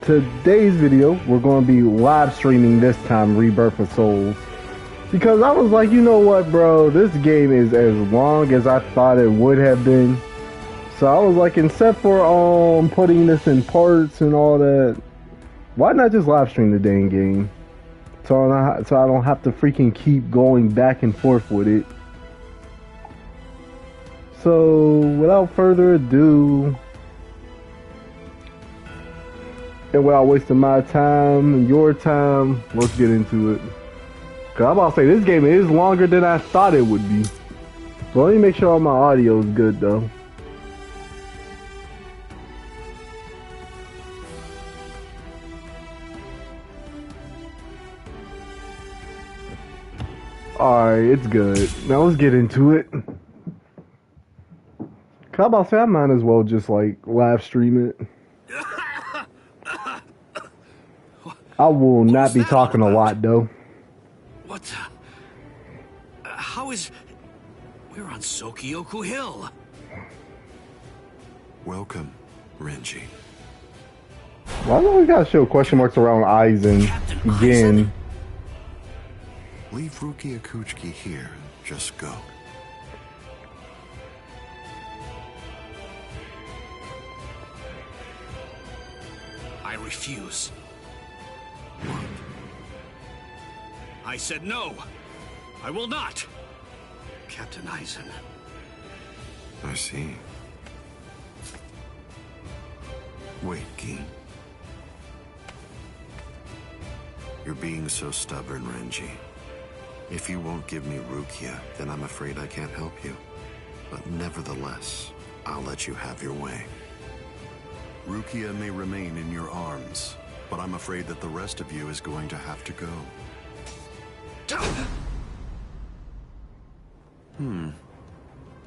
Today's video, we're going to be live streaming this time Rebirth of Souls. Because I was like, you know what, bro? This game is as long as I thought it would have been. So I was like, except for putting this in parts and all that, why not just live stream the dang game? So I don't have to freaking keep going back and forth with it. So without further ado, and without wasting my time and your time, let's get into it. Cause I'm about to say, this game is longer than I thought it would be. So let me make sure all my audio is good though. Alright, it's good. Now let's get into it. Cause I'm about to say, I might as well just like live stream it. I will not be talking a lot though. What? How is... We're on Sokyoku Hill. Welcome, Renji. Why do we gotta show question marks around Aizen again? Leave Rukia Kuchiki here. Just go. I refuse. I said no. I will not. Captain Aizen. I see. Wait, Gi. You're being so stubborn, Renji. If you won't give me Rukia, then I'm afraid I can't help you. But nevertheless, I'll let you have your way. Rukia may remain in your arms, but I'm afraid that the rest of you is going to have to go.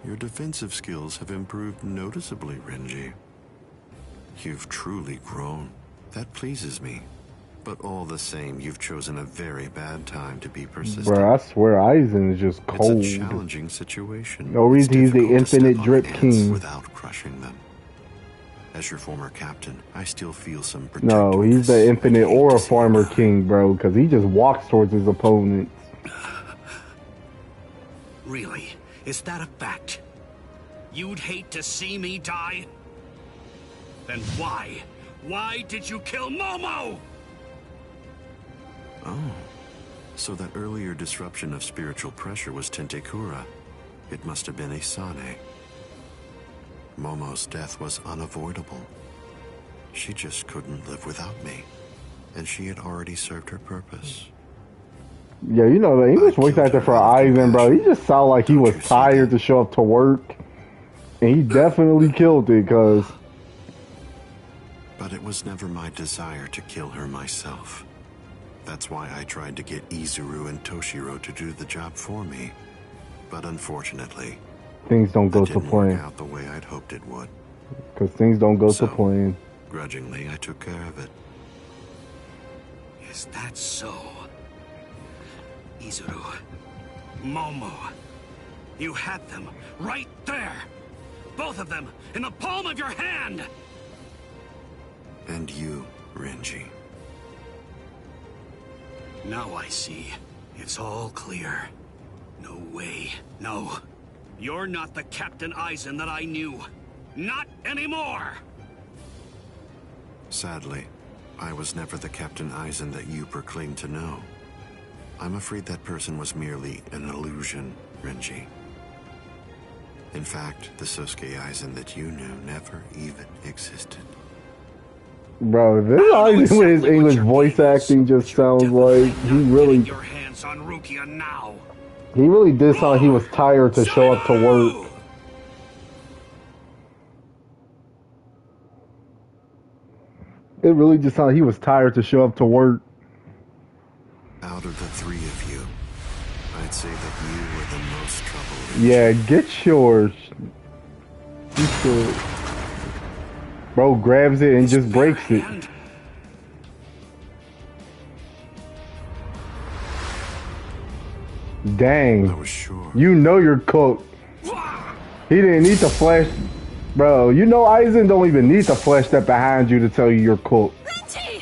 Your defensive skills have improved noticeably, Renji. You've truly grown. That pleases me. But all the same, you've chosen a very bad time to be persistent. Bro, I swear Aizen is just cold. It's a challenging situation. No reason he's the infinite drip king. Without crushing them. As your former captain, I still feel some protectiveness. No, he's the infinite aura farmer king, bro, because he just walks towards his opponents. Really? Is that a fact? You'd hate to see me die? Then why? Why did you kill Momo? Oh, so that earlier disruption of spiritual pressure was Tentekura. It must have been Isane. Momo's death was unavoidable. She just couldn't live without me, and she had already served her purpose. Yeah, you know, the English voice actor for Aizen, bro, he just sounded like he was tired to show up to work. And he definitely killed it, cause... But it was never my desire to kill her myself. That's why I tried to get Izuru and Toshiro to do the job for me. But unfortunately, things don't go to didn't plan. work out the way I'd hoped it would. Cause things don't go to plan. Grudgingly, I took care of it. Is that so? Izuru, Momo, you had them right there. Both of them in the palm of your hand. And you, Renji. Now I see. It's all clear. No way. No. You're not the Captain Aizen that I knew. Not anymore! Sadly, I was never the Captain Aizen that you proclaimed to know. I'm afraid that person was merely an illusion, Renji. In fact, the Sosuke Aizen that you knew never even existed. Bro, this Aizen with his English voice acting just sounds like he really... Your hands on Rukia now. He really did sound like he was tired to show up to work. It really just sounded like he was tired to show up to work. Out of the three of you, I'd say that you were the most trouble. Yeah, get yours. You should. Bro grabs it and just breaks it. Dang. I was sure. You know you're cooked. He didn't need to flash. Bro, you know Aizen don't even need to flash that behind you to tell you you're cooked. Renji!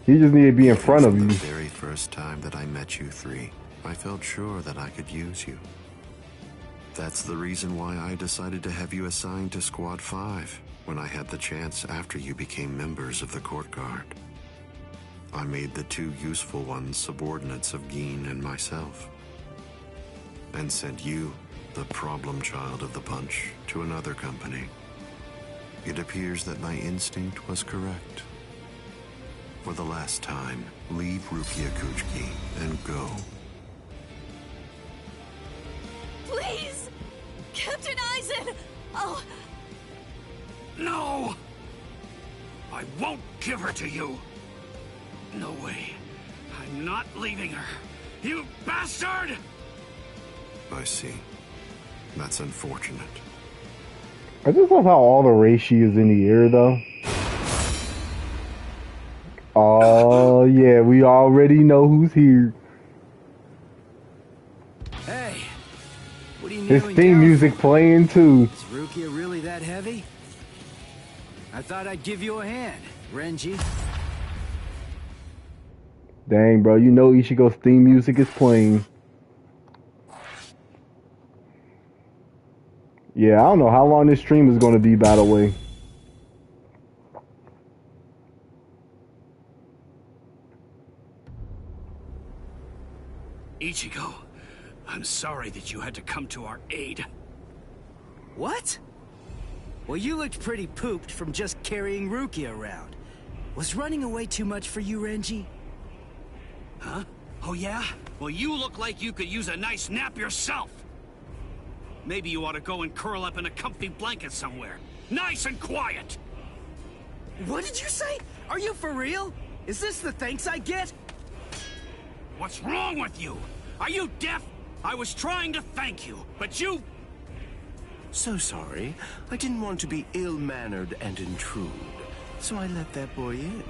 He just needed to be in front of From you. the very first time that I met you three, I felt sure that I could use you. That's the reason why I decided to have you assigned to Squad 5 when I had the chance after you became members of the Court Guard. I made the two useful ones subordinates of Geen and myself, and sent you, the problem child of the Punch, to another company. It appears that my instinct was correct. For the last time, leave Rukia Kuchiki and go. Please! Captain Eisen! Oh, No! I won't give her to you! No way. I'm not leaving her. You bastard! I see. That's unfortunate. I just love how all the reishi is in the air, though. Oh, yeah, we already know who's here. Hey, what are you His kneeling theme down music for? playing, too. Is Rukia really that heavy? I thought I'd give you a hand, Renji. Dang, bro, you know Ichigo's theme music is playing. Yeah, I don't know how long this stream is going to be, by the way. Ichigo, I'm sorry that you had to come to our aid. What? Well, you looked pretty pooped from just carrying Rukia around. Was running away too much for you, Renji? Huh? Oh yeah? Well, you look like you could use a nice nap yourself. Maybe you ought to go and curl up in a comfy blanket somewhere. Nice and quiet! What did you say? Are you for real? Is this the thanks I get? What's wrong with you? Are you deaf? I was trying to thank you, but you... So sorry. I didn't want to be ill-mannered and intrude, so I let that boy in.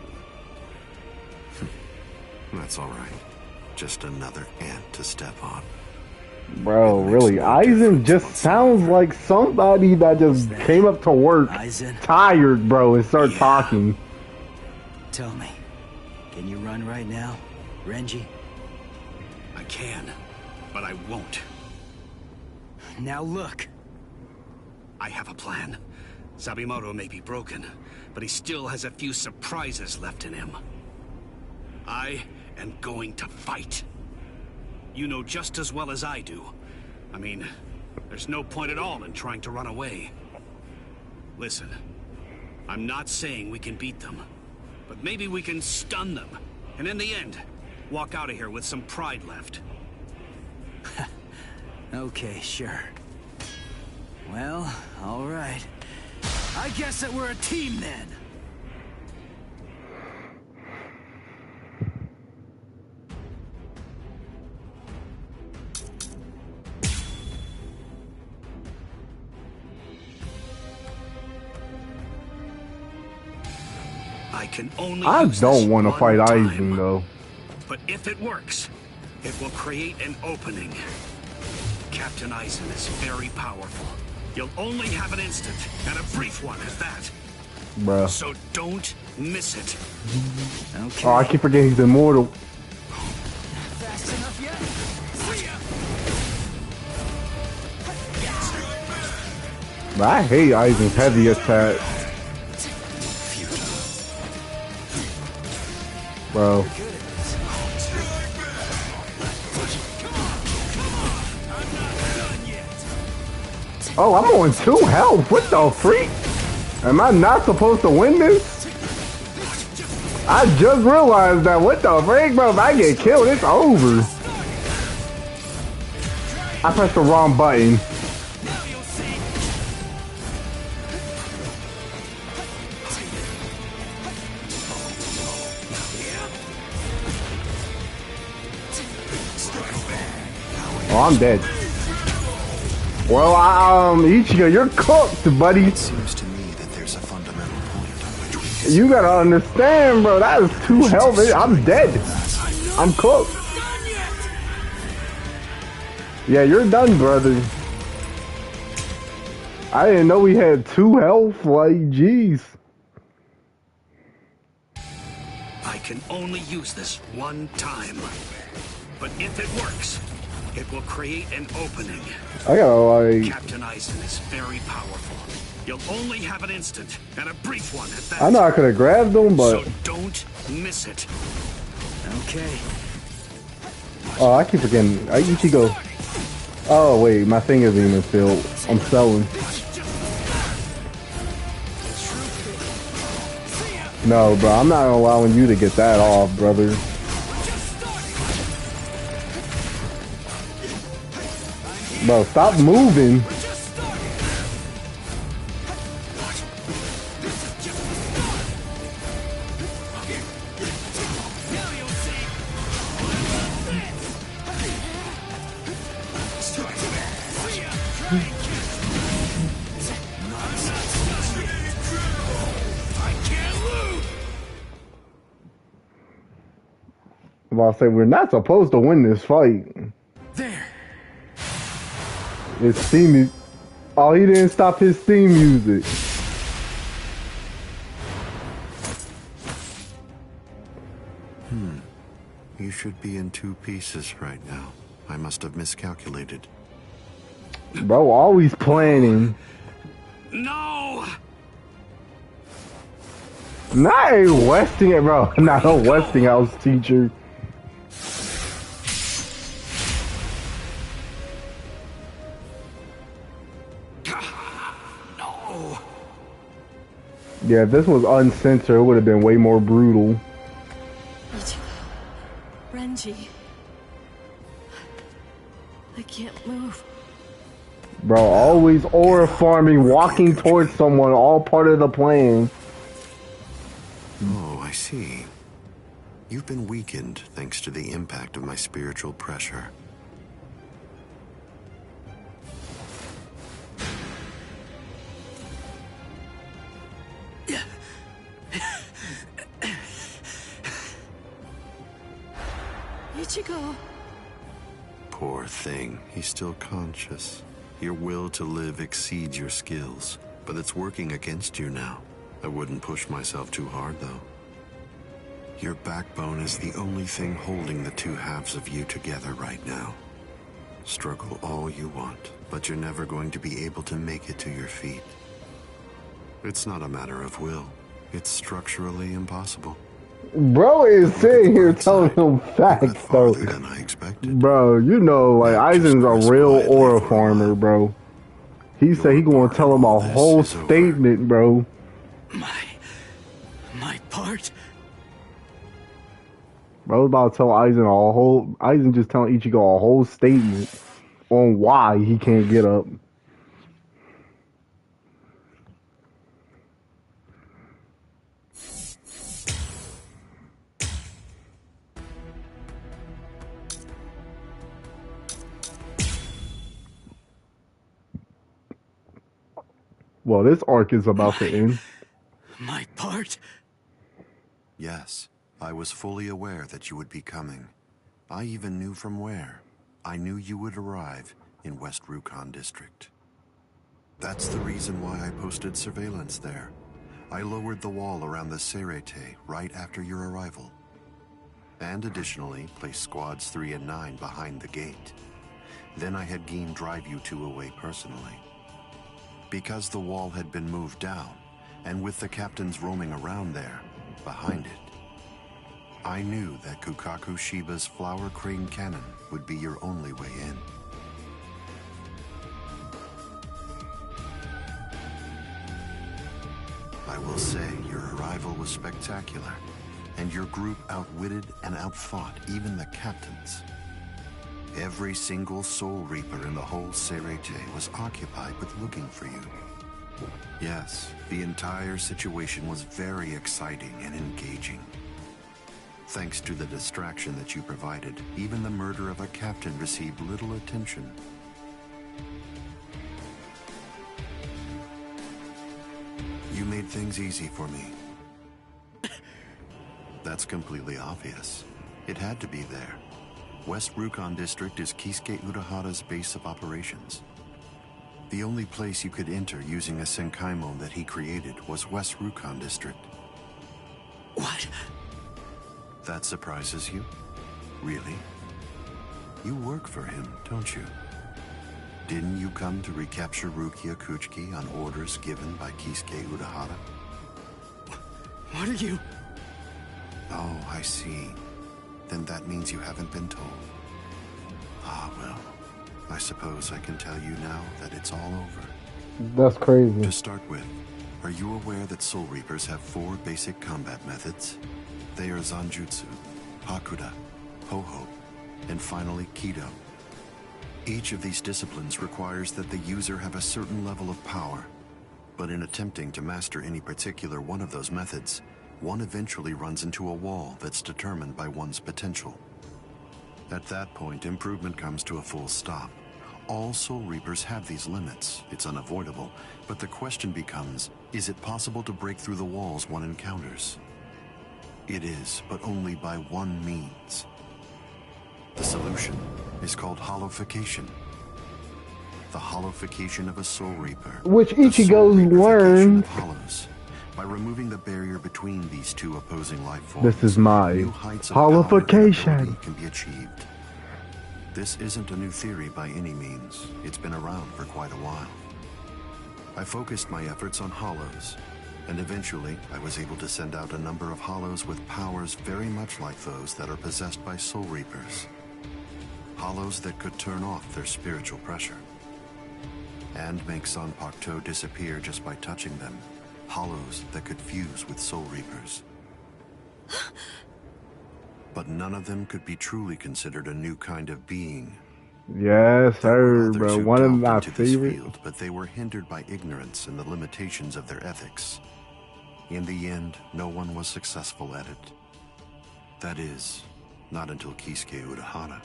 That's all right. Just another ant to step on. Bro, really, Eisen just sounds like somebody that just came up to work Eisen? tired, bro, and start talking. Tell me, can you run right now, Renji? I can, but I won't. Now look. I have a plan. Sabimoto may be broken, but he still has a few surprises left in him. I am going to fight. You know just as well as I do. I mean, there's no point at all in trying to run away. Listen, I'm not saying we can beat them, but maybe we can stun them, and in the end, walk out of here with some pride left. Okay, sure. Well, all right. I guess that we're a team then. I can only I use don't this want to one fight time. Eisen, though. But if it works, it will create an opening. Captain Eisen is very powerful. You'll only have an instant, and a brief one at that. Bro. So don't miss it. Okay. Oh, I keep forgetting he's immortal. Fast enough yet? See ya. But I hate Eisen's heavy attack. Bro. Oh, I'm on 2 health. What the freak? Am I not supposed to win this? I just realized that. What the freak, bro? If I get killed, it's over. I pressed the wrong button. Oh, I'm dead. Well, Ichigo, you're cooked, buddy. It seems to me that there's a fundamental point on which we disagree. You gotta understand, bro. That is 2 health. I'm dead. I'm cooked. Yeah, you're done, brother. I didn't know we had 2 health. Like, jeez. I I can only use this one time. But if it works, it will create an opening. I gotta like. Captain Eisen is very powerful. You'll only have an instant, and a brief one at that. I know I could have grabbed them, but So don't miss it. Okay. oh, I keep forgetting. Ichigo. Oh wait, my thing isn't even filled. I'm selling. No, bro, I'm not allowing you to get that off, brother. Bro, stop moving. I'm about to say, we're not supposed to win this fight. There. It's theme music. Oh, he didn't stop his theme music. You should be in 2 pieces right now. I must have miscalculated. Bro, always planning. No! Not a Westing, bro. Not a Westinghouse teacher. No! Yeah, if this was uncensored, it would have been way more brutal. Ichigo. Renji. I can't move. Bro, always aura farming, walking towards someone, all part of the plan. Oh, I see. You've been weakened thanks to the impact of my spiritual pressure. Ichigo. Poor thing, he's still conscious. Your will to live exceeds your skills, but it's working against you now. I wouldn't push myself too hard, though. Your backbone is the only thing holding the 2 halves of you together right now. Struggle all you want, but you're never going to be able to make it to your feet. It's not a matter of will. It's structurally impossible. Bro is sitting here telling him facts, though. Farther than I expected. Bro, you know, like, Aizen's a real aura farmer, bro. He said he gonna tell him a whole statement, bro. My part? Bro was about to tell Aizen just telling Ichigo a whole statement on why he can't get up. Well, this arc is about to end. My part? Yes, I was fully aware that you would be coming. I even knew from where. I knew you would arrive in West Rukon District. That's the reason why I posted surveillance there. I lowered the wall around the Serete right after your arrival. And additionally, placed squads 3 and 9 behind the gate. Then I had Gin drive you 2 away personally. Because the wall had been moved down, and with the captains roaming around there, behind it, I knew that Kukaku Shiba's Flower Crane Cannon would be your only way in. I will say your arrival was spectacular, and your group outwitted and outfought even the captains. Every single Soul Reaper in the whole Serete was occupied with looking for you. Yes, the entire situation was very exciting and engaging. Thanks to the distraction that you provided, even the murder of a captain received little attention. You made things easy for me. That's completely obvious. It had to be there. West Rukon District is Kisuke Urahara's base of operations. The only place you could enter using a Senkaimon that he created was West Rukon District. What? That surprises you? Really? You work for him, don't you? Didn't you come to recapture Rukia Kuchiki on orders given by Kisuke Urahara? What are you... Oh, I see. Then that means you haven't been told. Ah, well. I suppose I can tell you now that it's all over. That's crazy. To start with, are you aware that Soul Reapers have 4 basic combat methods? They are Zanjutsu, Hakuda, Ho-Ho, and finally Kido. Each of these disciplines requires that the user have a certain level of power, but in attempting to master any particular one of those methods, one eventually runs into a wall that's determined by one's potential. At that point, improvement comes to a full stop. All Soul Reapers have these limits. It's unavoidable, but the question becomes, is it possible to break through the walls one encounters? It is, but only by one means. The solution is called hollowification. The hollowification of a Soul Reaper. Which The Soul Ichigo Reaperification learned. of hollows. By removing the barrier between these two opposing life forms, This is my new heights of power and hollowification. ability can be achieved. This isn't a new theory by any means. It's been around for quite a while. I focused my efforts on hollows, and eventually I was able to send out a number of hollows with powers very much like those that are possessed by Soul Reapers. Hollows that could turn off their spiritual pressure and make Zanpakuto disappear just by touching them. Hollows that could fuse with Soul Reapers. But none of them could be truly considered a new kind of being. Yes, There were sir, others bro. who One of delved my into this favorite. field, but they were hindered by ignorance and the limitations of their ethics. In the end, no one was successful at it. That is, not until Kisuke Urahara.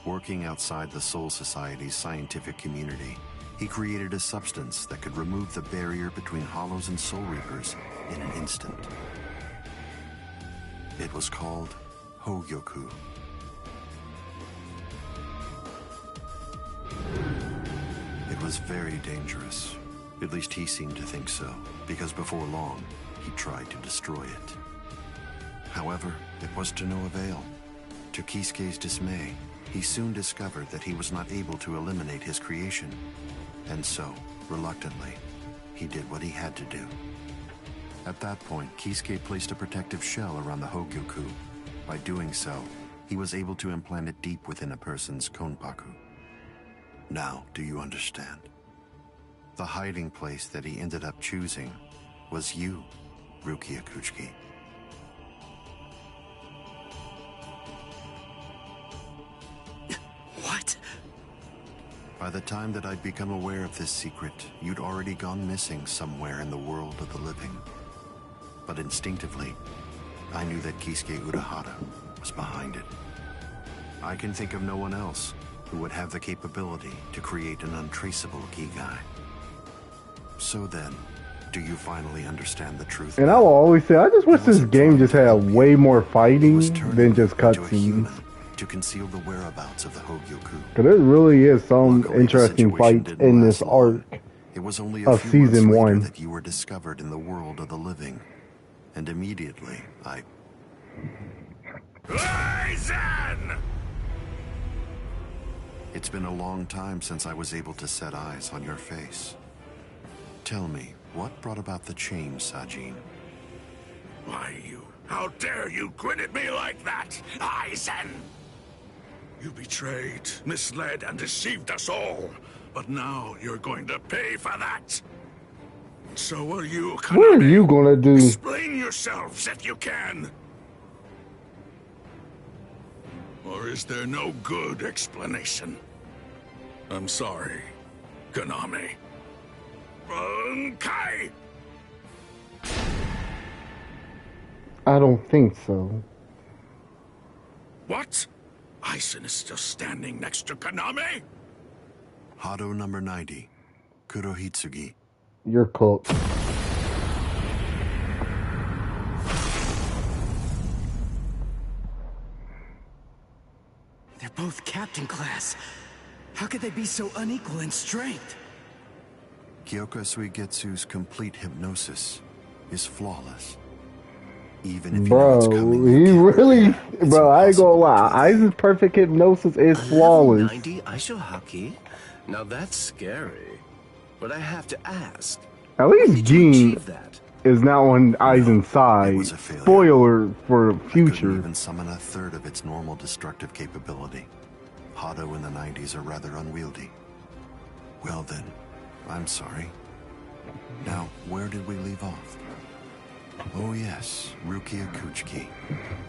Working outside the Soul Society's scientific community, he created a substance that could remove the barrier between Hollows and Soul Reapers in an instant. It was called Hogyoku. It was very dangerous. At least he seemed to think so, because before long, he tried to destroy it. However, it was to no avail. To Kisuke's dismay, he soon discovered that he was not able to eliminate his creation. And so, reluctantly, he did what he had to do. At that point, Kisuke placed a protective shell around the Hogyoku. By doing so, he was able to implant it deep within a person's konpaku. Now, do you understand? The hiding place that he ended up choosing was you, Rukia Kuchiki. What? By the time that I'd become aware of this secret, you'd already gone missing somewhere in the world of the living. But instinctively, I knew that Kisuke Urahara was behind it. I can think of no one else who would have the capability to create an untraceable Kigai. So then, do you finally understand the truth? And I will always say, I just wish He this wasn't game trying just to had help you. way more He fighting was turning than just you into a human cutscenes. to conceal the whereabouts of the Hogyoku. Because there really is some Luckily, the interesting situation fights didn't in last this long. arc. It was only a of few season months later 1. that you were discovered in the world of the living. And immediately, Aizen! It's been a long time since I was able to set eyes on your face. Tell me, what brought about the change, Sajin? Why, how dare you grin at me like that, Aizen? You betrayed, misled, and deceived us all. But now you're going to pay for that. So will you, Konami. What are you gonna do? Explain yourselves if you can. Or is there no good explanation? I'm sorry, Konami. Bunkai! I don't think so. What? Aizen is still standing next to Konami? Hado number 90, Kurohitsugi. You're cooked. They're both captain class. How could they be so unequal in strength? Kyoka Suigetsu's complete hypnosis is flawless. Even if you know it's Bro, coming, he you can't really, prepare. It's bro, I ain't gonna impossible lie. to Aizen's perfect hypnosis is A level flawless. 90 Aisho Haki? Now that's scary. But I have to ask, At when least did you Gene achieve that? is now on Aizen's it side. was a failure. Spoiler for I couldn't future. even summon a third of its normal destructive capability. Hado in the 90s are rather unwieldy. Well then, I'm sorry. Now, where did we leave off? Oh yes, Rukia Kuchiki.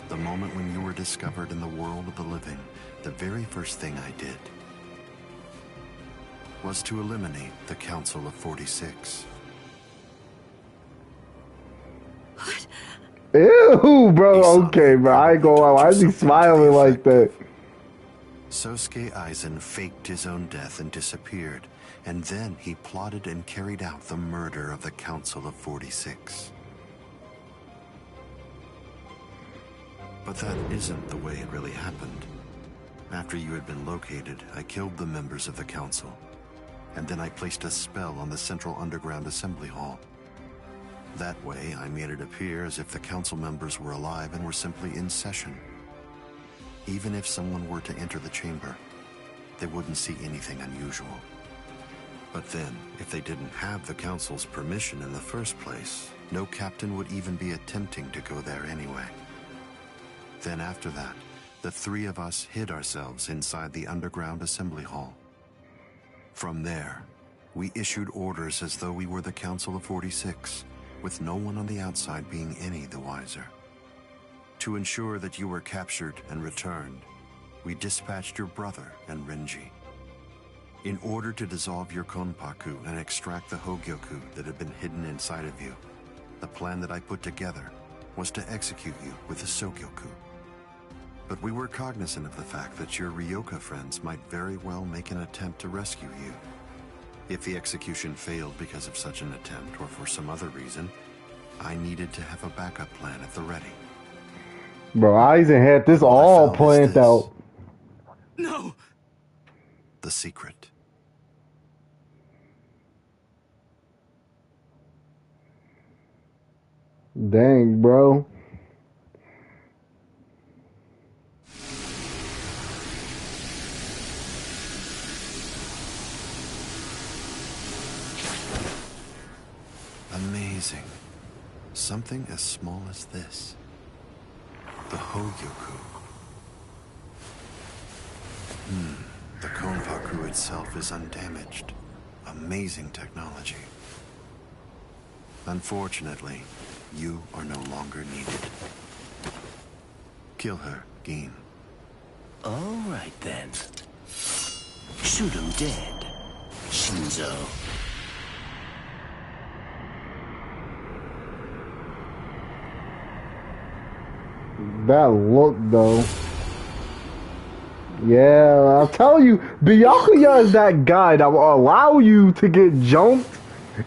The moment when you were discovered in the world of the living, the very first thing I did was to eliminate the Council of 46. Ew, bro. Isame Okay, bro. I ain't gonna lie. probably Why told is you he something to smiling the like effect that? of, Sosuke Aizen faked his own death and disappeared, and then he plotted and carried out the murder of the Council of 46. But that isn't the way it really happened. After you had been located, I killed the members of the Council, and then I placed a spell on the Central Underground Assembly Hall. That way, I made it appear as if the Council members were alive and were simply in session. Even if someone were to enter the chamber, they wouldn't see anything unusual. But then, if they didn't have the Council's permission in the first place, no captain would even be attempting to go there anyway. Then after that, the three of us hid ourselves inside the underground assembly hall. From there, we issued orders as though we were the Council of 46, with no one on the outside being any the wiser. To ensure that you were captured and returned, we dispatched your brother and Renji. In order to dissolve your Konpaku and extract the Hogyoku that had been hidden inside of you, the plan that I put together was to execute you with the Sogyoku. But we were cognizant of the fact that your Ryoka friends might very well make an attempt to rescue you. If the execution failed because of such an attempt or for some other reason, I needed to have a backup plan at the ready. Bro, Aizen had this All I all found is planned this. out. No! The secret. Dang, bro. Amazing. Something as small as this. The Hogyoku. The Konpaku itself is undamaged. Amazing technology. Unfortunately, you are no longer needed. Kill her, Gin. All right then. Shoot him dead, Shinzo. That look, though. Yeah, I'll tell you, Byakuya is that guy that will allow you to get jumped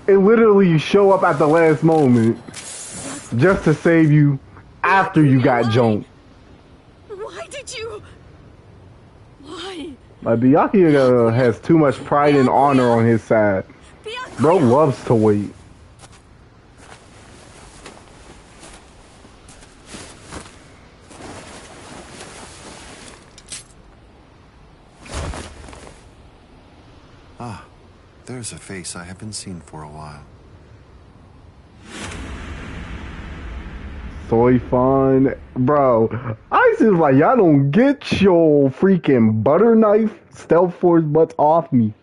and literally show up at the last moment just to save you after you got jumped. Why did you? Why? Like, Byakuya has too much pride and honor on his side. Bro loves to wait. Ah, there's a face I haven't seen for a while. Soy fun. Bro, Aizen's like, y'all don't get your freaking butter knife stealth force butts off me.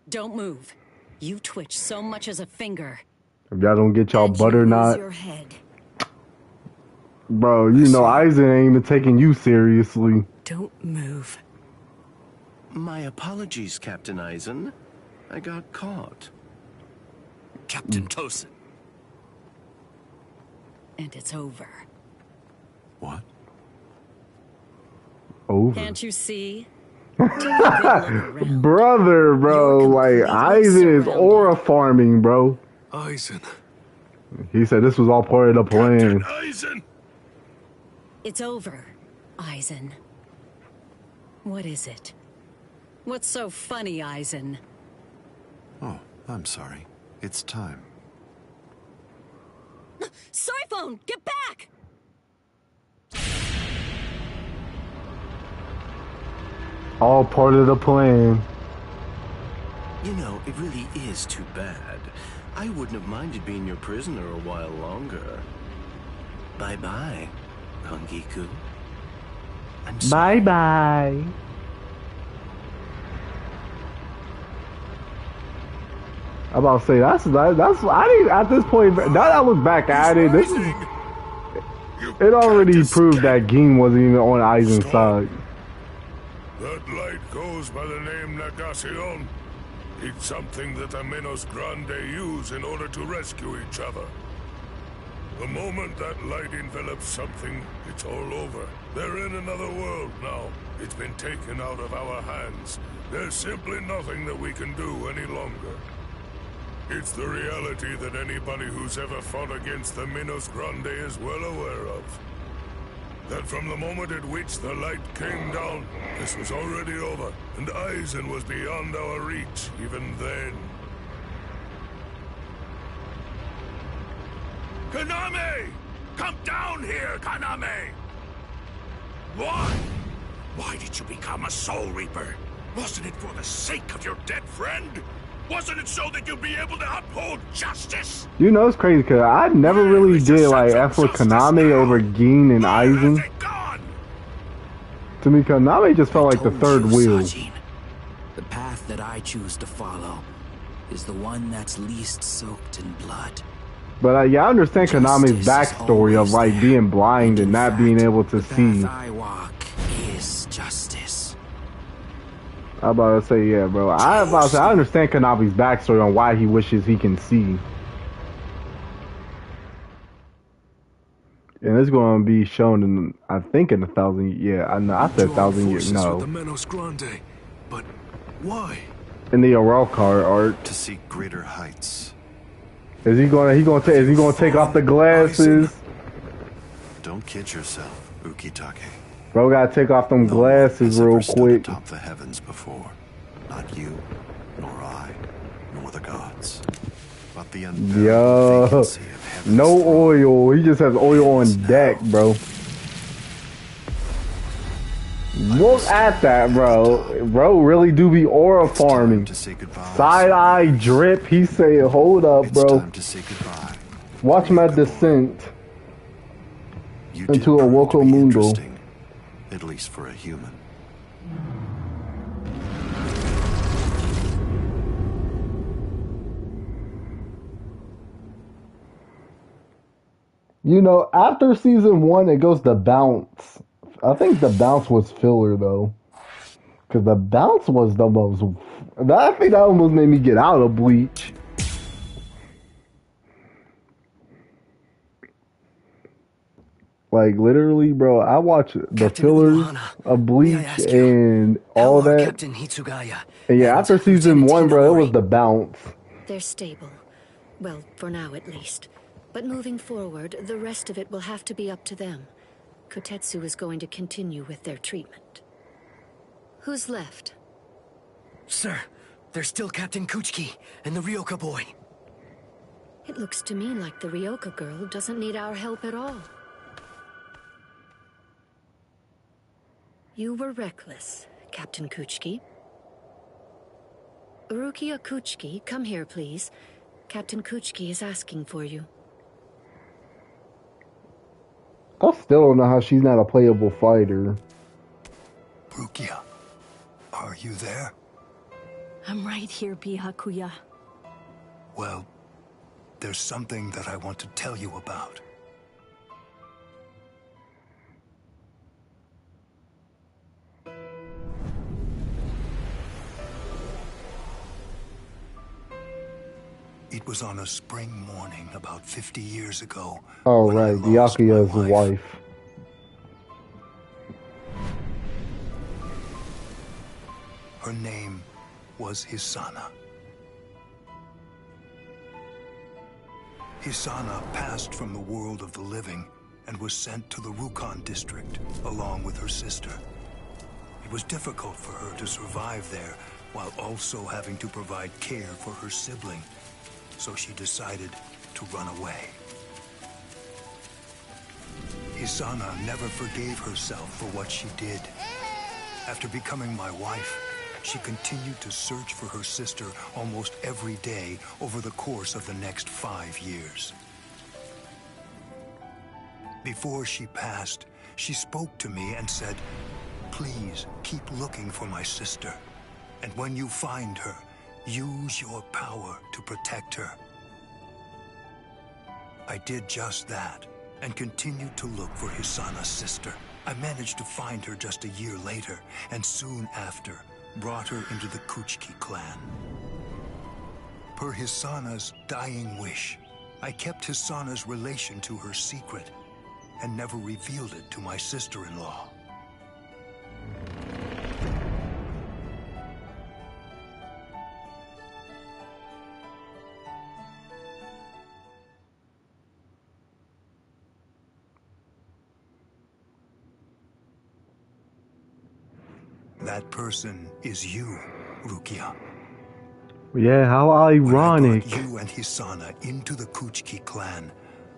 Don't move. You twitch so much as a finger. If y'all don't get y'all And butter you lose knot. your head. Bro, you know Aizen ain't even taking you seriously. Don't move. My apologies, Captain Aizen. I got caught. Captain Tosin. And it's over. What? Over. Can't you see? Take a good look around. Brother, bro, You're like completely Aizen is surrounded. aura farming, bro. Aizen. He said this was all part of the plan. Aizen! It's over, Aizen. What is it? What's so funny, Aizen? Oh, I'm sorry. It's time. Siphon, get back! All part of the plan. You know, it really is too bad. I wouldn't have minded being your prisoner a while longer. Bye-bye, Kongiku. I'm sorry. Bye-bye. I'm about to say that's I didn't at this point. Now that I look back at it, this is it already proved that Ging wasn't even on Aizen's side. That light goes by the name Negacion. It's something that the Menos Grande use in order to rescue each other. The moment that light envelops something, it's all over. They're in another world now. It's been taken out of our hands. There's simply nothing that we can do any longer. It's the reality that anybody who's ever fought against the Menos Grande is well aware of. That from the moment at which the light came down, this was already over, and Aizen was beyond our reach even then. Kaname! Come down here, Kaname! Why? Why did you become a Soul Reaper? Wasn't it for the sake of your dead friend? Wasn't it so that you'd be able to uphold justice? You know it's crazy because I never really did like F with Kaname over Ging and Aizen. To me, Kaname just felt like the third wheel. Sajin, the path that I choose to follow is the one that's least soaked in blood. But yeah, I understand Kaname's backstory of like being blind and not being able to see. The path I walk is justice. I'm about to say, yeah, bro. I understand Kaname's backstory on why he wishes he can see. And it's going to be shown in, I think, in 1,000. Yeah, I know. I said 1,000 years. No. The Menos Grande, but why? In the Arelcar art. To seek greater heights. Is he gonna take off the glasses? Don't kid yourself, Ukitake. Bro, gotta take off them glasses real quick. Atop the heavens before, not you, nor I, nor the gods, but the Yo, vacancy of heaven's no throne. oil. He just has oil on deck, bro. Look at that, bro. Bro really do be aura farming. Side eye drip. He saying, hold up, bro. Time to say goodbye. Watch my descent You did into a prove to Woko be Mundo. interesting, at least for a human. You know, after season 1, it goes to bounce. I think the bounce was filler though, because the bounce was the most. I think that almost made me get out of Bleach. Like literally, bro, I watched the fillers of Bleach and all that. Captain Hitsugaya. And yeah, after season 1, bro, it was the bounce. They're stable. Well, for now at least. But moving forward, the rest of it will have to be up to them. Kotetsu is going to continue with their treatment. Who's left? Sir, there's still Captain Kuchiki and the Ryoka boy. It looks to me like the Ryoka girl doesn't need our help at all. You were reckless, Captain Kuchiki. Rukia Kuchiki, come here, please. Captain Kuchiki is asking for you. I still don't know how she's not a playable fighter. Rukia, are you there? I'm right here, Byakuya. Well, there's something that I want to tell you about. It was on a spring morning about 50 years ago. Oh, right, Byakuya's wife. Her name was Hisana. Hisana passed from the world of the living and was sent to the Rukon district along with her sister. It was difficult for her to survive there while also having to provide care for her sibling. So she decided to run away. Hisana never forgave herself for what she did. After becoming my wife, she continued to search for her sister almost every day over the course of the next 5 years. Before she passed, she spoke to me and said, "Please keep looking for my sister. And when you find her, use your power to protect her." I did just that and continued to look for Hisana's sister. I managed to find her just a year later, and soon after, brought her into the Kuchiki clan. Per Hisana's dying wish, I kept Hisana's relation to her secret and never revealed it to my sister-in-law. That person is you, Rukia. Yeah, how ironic. When I brought you and Hisana into the Kuchiki clan,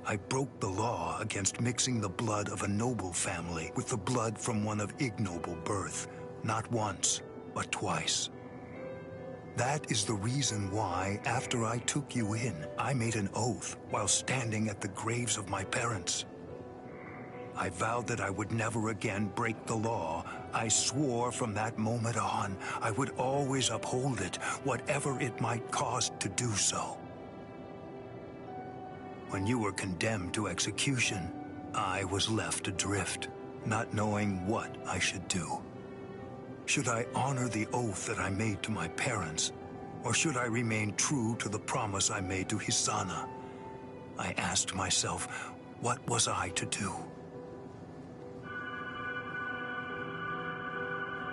I broke the law against mixing the blood of a noble family with the blood from one of ignoble birth, not once, but twice. That is the reason why, after I took you in, I made an oath while standing at the graves of my parents. I vowed that I would never again break the law. I swore from that moment on, I would always uphold it, whatever it might cost to do so. When you were condemned to execution, I was left adrift, not knowing what I should do. Should I honor the oath that I made to my parents, or should I remain true to the promise I made to Hisana? I asked myself, what was I to do?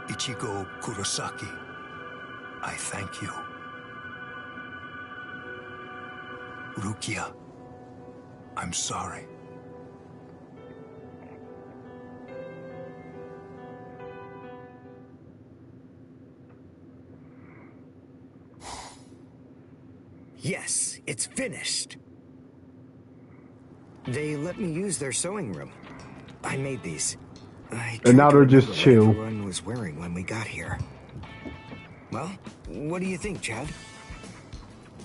Ichigo Kurosaki, I thank you. Rukia, I'm sorry. Yes, it's finished. They let me use their sewing room. I made these. And now they're just chill. Everyone was wearing when we got here. Well, what do you think, Chad?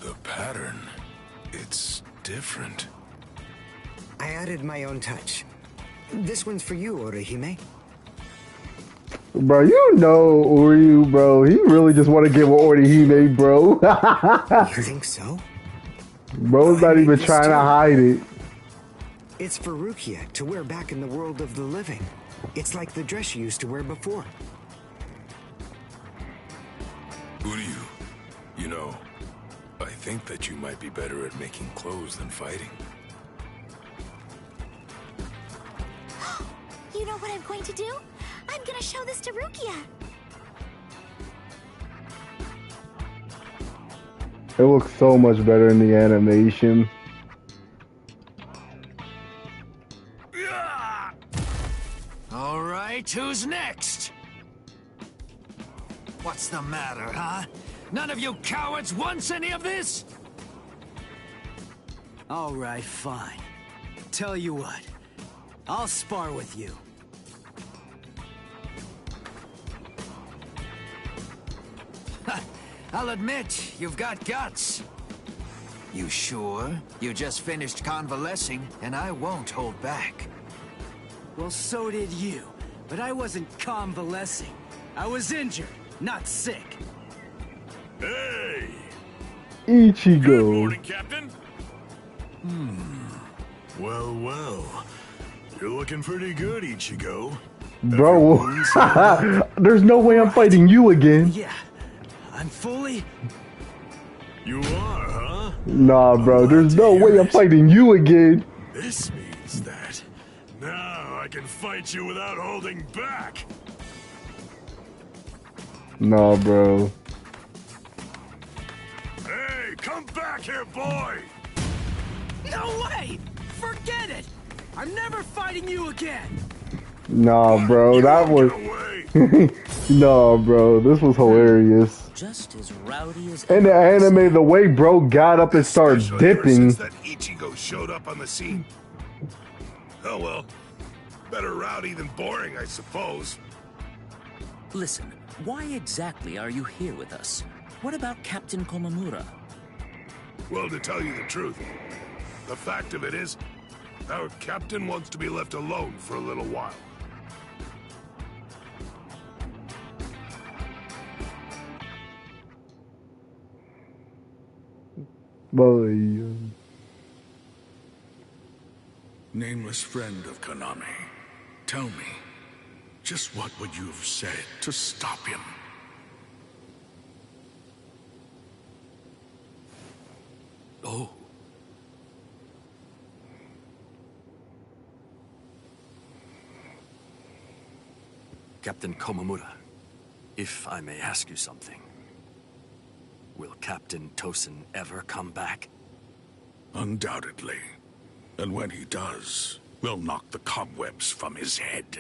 The pattern, it's different. I added my own touch. This one's for you, Orihime. Bro, you know Uryu, bro. He really just want to give Orihime, bro. You think so? Bro's not even trying to hide it. It's for Rukia to wear back in the world of the living. It's like the dress she used to wear before. Uryu, you know, I think that you might be better at making clothes than fighting. You know what I'm going to do? I'm gonna show this to Rukia. It looks so much better in the animation. All right, who's next? What's the matter, huh? None of you cowards wants any of this? All right, fine. Tell you what, I'll spar with you. I'll admit, you've got guts. You sure? You just finished convalescing, and I won't hold back. Well, so did you. But I wasn't convalescing. I was injured, not sick. Hey! Ichigo. Good morning, Captain. Well, well. You're looking pretty good, Ichigo. Bro, there's no way I'm fighting you again. Yeah, I'm fully... You are, huh? Nah, bro, there's no way I'm fighting you again. This means that now I can fight you without holding back. Nah, bro. Hey, come back here, boy! No way! Forget it! I'm never fighting you again! Nah, bro, that was... Nah, bro, this was hilarious. Just as rowdy as... In the anime, the way bro got up and started dipping. That Ichigo showed up on the scene. Oh well, Better rowdy than boring, I suppose. Listen, why exactly are you here with us? What about Captain Komamura? Well, to tell you the truth, the fact of it is, our captain wants to be left alone for a little while. Nameless friend of Konami, tell me, just what would you have said to stop him? Oh. Captain Komamura, if I may ask you something. Will Captain Tosin ever come back? Undoubtedly. And when he does, we'll knock the cobwebs from his head.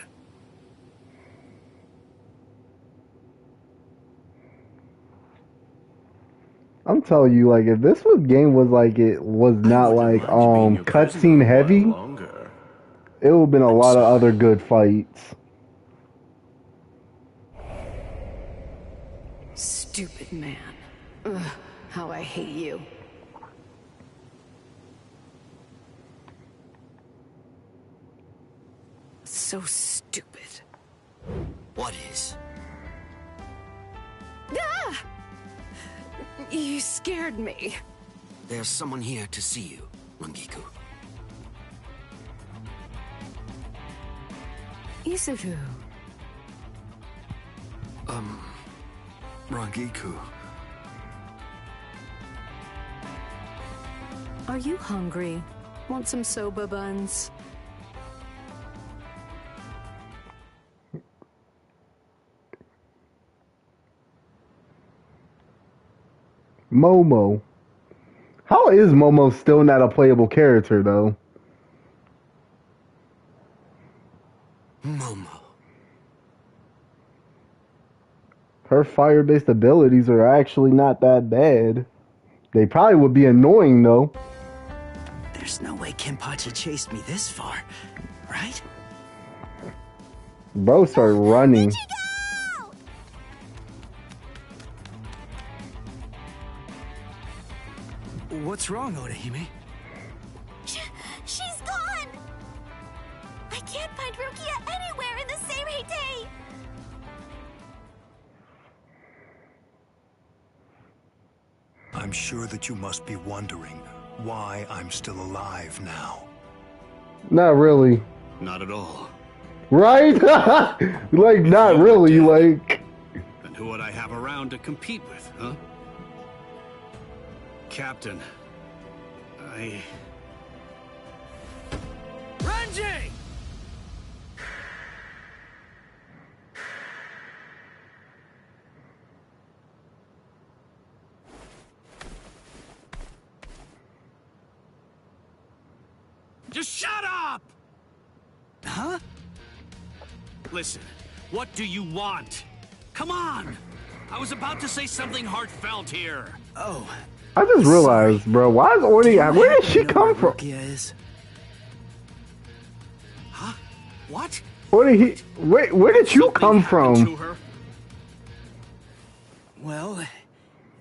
I'm telling you, like, if this game was like, it was not like cutscene heavy, it would have been a lot of other good fights. Stupid man. Ugh, how I hate you. So stupid. What is? Ah! You scared me. There's someone here to see you, Rangiku. Isufu. Rangiku. Are you hungry? Want some soba buns? Momo. How is Momo still not a playable character, though? Momo. Her fire-based abilities are actually not that bad. They probably would be annoying, though. There's no way Kenpachi chased me this far, right? Bro started running. What's wrong, Odahime? She's gone! I can't find Rukia anywhere in the Seirei. I'm sure that you must be wondering why I'm still alive now. Not really. Not at all. Right? Like, not really, like... And who would I have around to compete with, huh? Captain, Renji! Just shut up! Huh? Listen, what do you want? Come on! I was about to say something heartfelt here. Oh. I just realized, bro, why is Ori... Where did she come from? Is? Huh? What? Where did you come from? Well,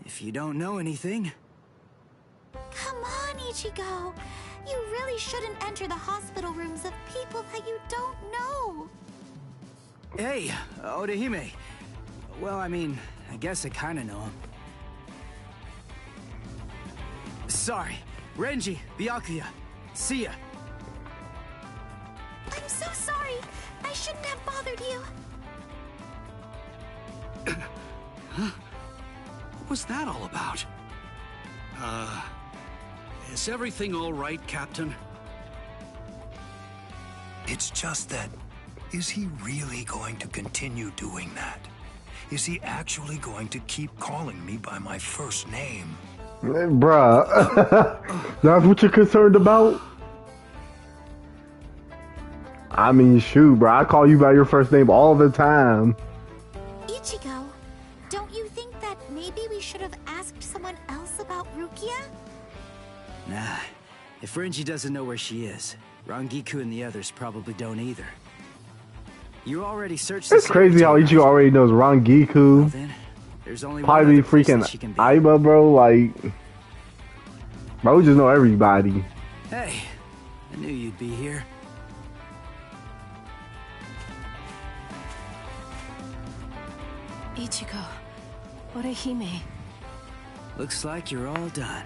if you don't know anything... Come on, Ichigo. You really shouldn't enter the hospital rooms of people that you don't know. Hey, Odahime. Well, I mean, I guess I kinda know him. Sorry. Renji, Byakuya. See ya. I'm so sorry. I shouldn't have bothered you. Huh? What was that all about? Is everything all right, Captain? It's just that, is he really going to continue doing that? Is he actually going to keep calling me by my first name? Bruh. That's what you're concerned about? I mean, shoot, bro. I call you by your first name all the time. Ichigo, don't you think that maybe we should have asked someone else about Rukia? Nah. If Renji doesn't know where she is, Rangiku and the others probably don't either. You already searched the It's crazy how Ichigo already knows Rangiku. Well, then, there's only one Probably other place freaking that she can be. Aiba, bro. Like, bro, just know everybody. Hey, I knew you'd be here. Ichigo, Orihime. Looks like you're all done.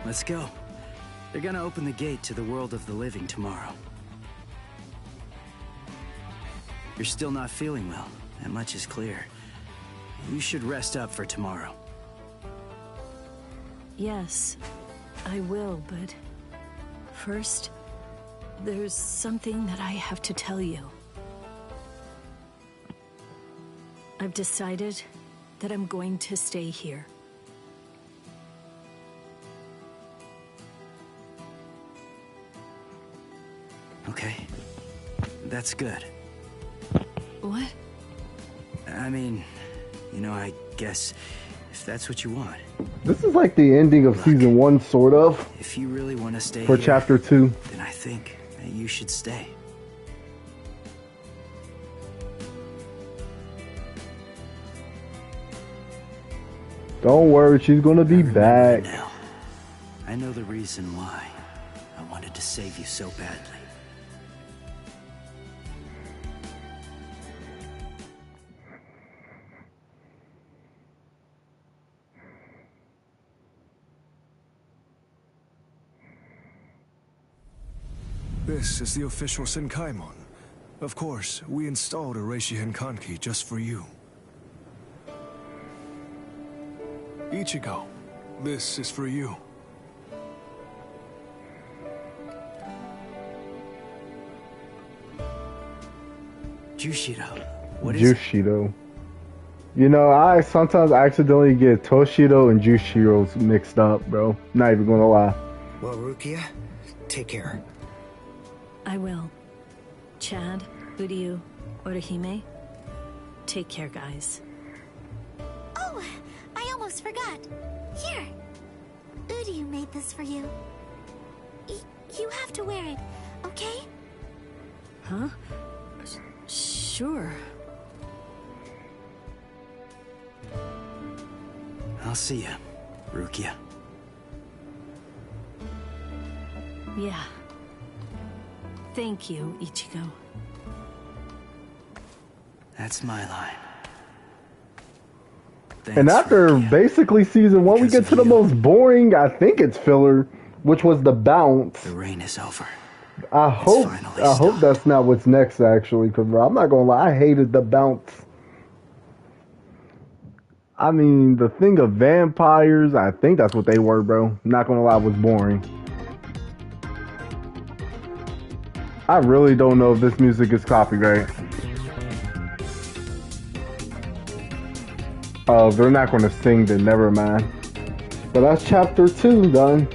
Let's go. They're gonna open the gate to the world of the living tomorrow. You're still not feeling well. That much is clear. You should rest up for tomorrow. Yes, I will, but first, there's something that I have to tell you. I've decided that I'm going to stay here. Okay. That's good. What? I mean, you know, I guess if that's what you want. This is like the ending of season 1, sort of. If you really want to stay for here, chapter 2. then I think that you should stay. Don't worry, she's gonna be back. Now, I know the reason why I wanted to save you so badly. This is the official Senkaimon. Of course, we installed a Reishi Henkanki just for you. Ichigo, this is for you. Jushiro, what is it? Jushido. You know, I sometimes accidentally get Toshido and Jushiros mixed up, bro. Not even gonna lie. Well, Rukia, take care. I will. Chad, Uryu, Orihime, take care, guys. Oh, I almost forgot. Here. Uryu made this for you. You have to wear it, okay? Huh? Sure. I'll see ya, Rukia. Yeah. Thank you, Ichigo. That's my line. And after basically season 1, we get to the most boring, I think it's filler, which was the bounce. The rain is over. I hope that's not what's next, actually, because I'm not gonna lie, I hated the bounce. I mean, the thing of vampires, I think that's what they were, bro. Not gonna lie, was boring. I really don't know if this music is copyright. Oh, they're not gonna sing, then never mind. But that's chapter 2 done.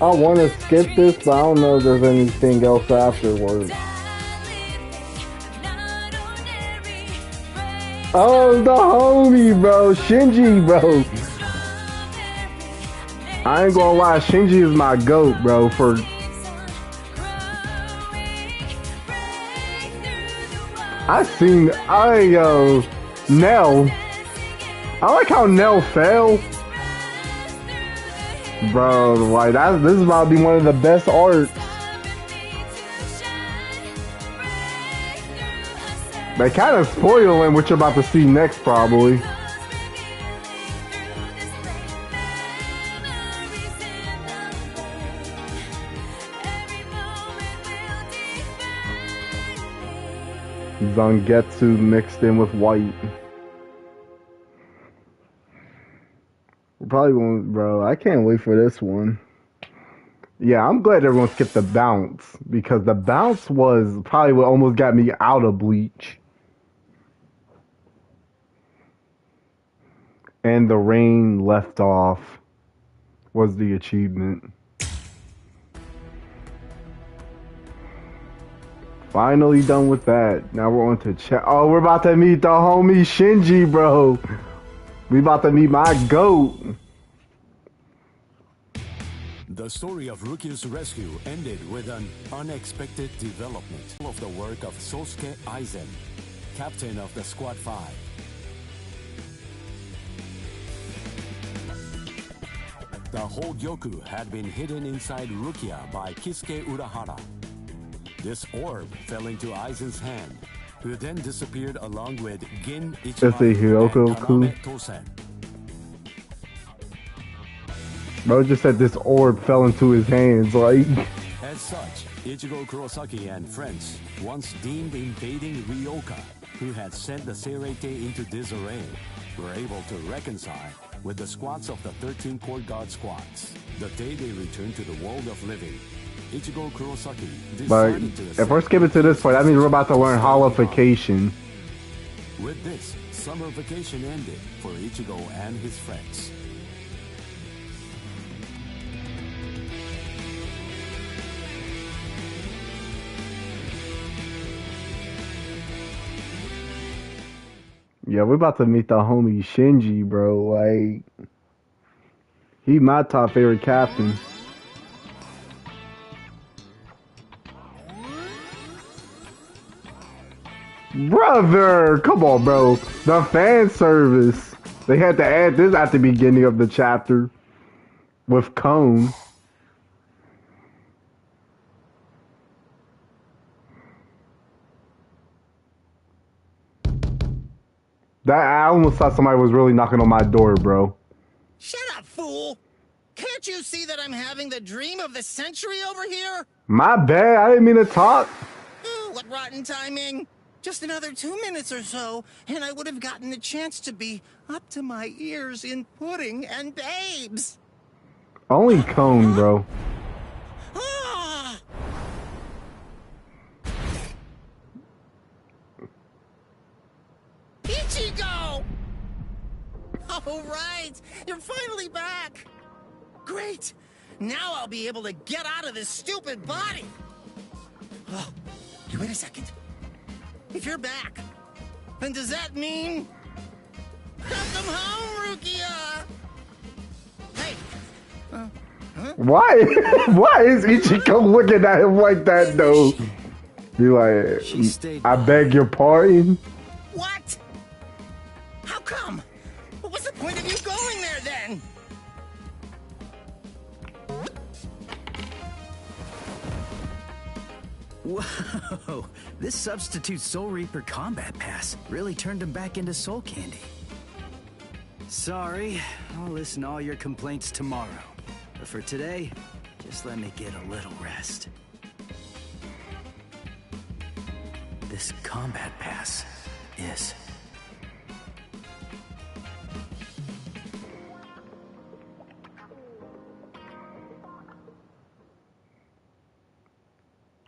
I want to skip this, but I don't know if there's anything else afterwards. Oh, the homie, bro. Shinji, bro. I ain't gonna lie, Shinji is my GOAT, bro, for... Nell. I like how Nell fell. Bro, like, this is about to be one of the best arts. They kind of spoiling what you're about to see next, probably. Zangetsu mixed in with white. Probably won't, bro. I can't wait for this one. Yeah, I'm glad everyone skipped the bounce, because the bounce was probably what almost got me out of Bleach. And the rain left off. was the achievement. Finally done with that. Now we're on to chat. Oh, we're about to meet the homie Shinji, bro. We about to meet my GOAT. The story of Rukia's rescue ended with an unexpected development of the work of Sosuke Aizen, captain of the Squad 5. The Hogyoku had been hidden inside Rukia by Kisuke Urahara. This orb fell into Aizen's hand, who then disappeared along with Gin That's a Ichimaru and Hiroko-ku. Kaname Tosen. Bro just said this orb fell into his hands, like. As such, Ichigo Kurosaki and friends, once deemed invading Ryoka, who had sent the Seirete into disarray, were able to reconcile with the squads of the 13 Court Guard squads. The day they returned to the world of living, Ichigo Kurosaki But decided to if we're skipping to this point, that means we're about to learn holification. With this, summer vacation ended for Ichigo and his friends. Yeah, we're about to meet the homie Shinji, bro. Like, he my top favorite captain. Brother, come on, bro. The fan service. They had to add this at the beginning of the chapter with Cone. I almost thought somebody was really knocking on my door, bro. Shut up, fool! Can't you see that I'm having the dream of the century over here? My bad. I didn't mean to talk. Oh, what rotten timing! Just another 2 minutes or so, and I would have gotten the chance to be up to my ears in pudding and babes. Only Cone, bro. Ichigo! All right, you're finally back. Great. Now I'll be able to get out of this stupid body. Oh, wait a second. If you're back, then does that mean... Welcome home, Rukia! Hey! Why? Why is Ichigo looking at him like that, though? Be like, I beg your pardon? What? How come? What was the point of you going there, then? Whoa, this substitute Soul Reaper combat pass really turned him back into soul candy. Sorry, I'll listen to all your complaints tomorrow. But for today, just let me get a little rest. This combat pass is...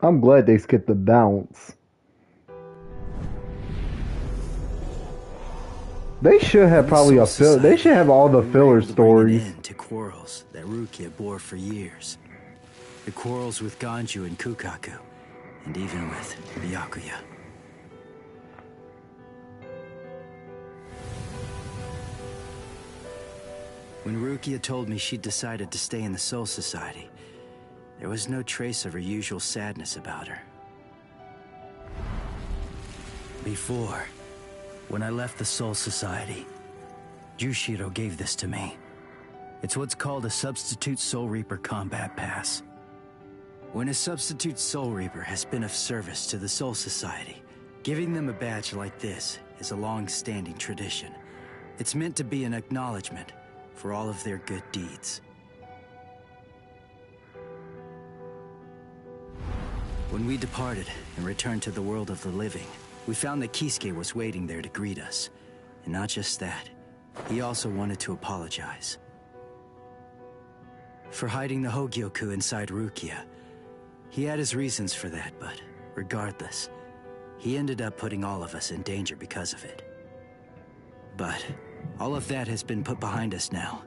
I'm glad they skipped the bounce. They should have probably a fill. They should have all the filler stories. To quarrels that Rukia bore for years. The quarrels with Ganju and Kukaku, and even with Byakuya. When Rukia told me she'd decided to stay in the Soul Society, there was no trace of her usual sadness about her. Before, when I left the Soul Society, Jushiro gave this to me. It's what's called a Substitute Soul Reaper Combat Pass. When a Substitute Soul Reaper has been of service to the Soul Society, giving them a badge like this is a long-standing tradition. It's meant to be an acknowledgement for all of their good deeds. When we departed and returned to the world of the living, we found that Kisuke was waiting there to greet us. And not just that, he also wanted to apologize. For hiding the Hogyoku inside Rukia. He had his reasons for that, but regardless, he ended up putting all of us in danger because of it. But all of that has been put behind us now.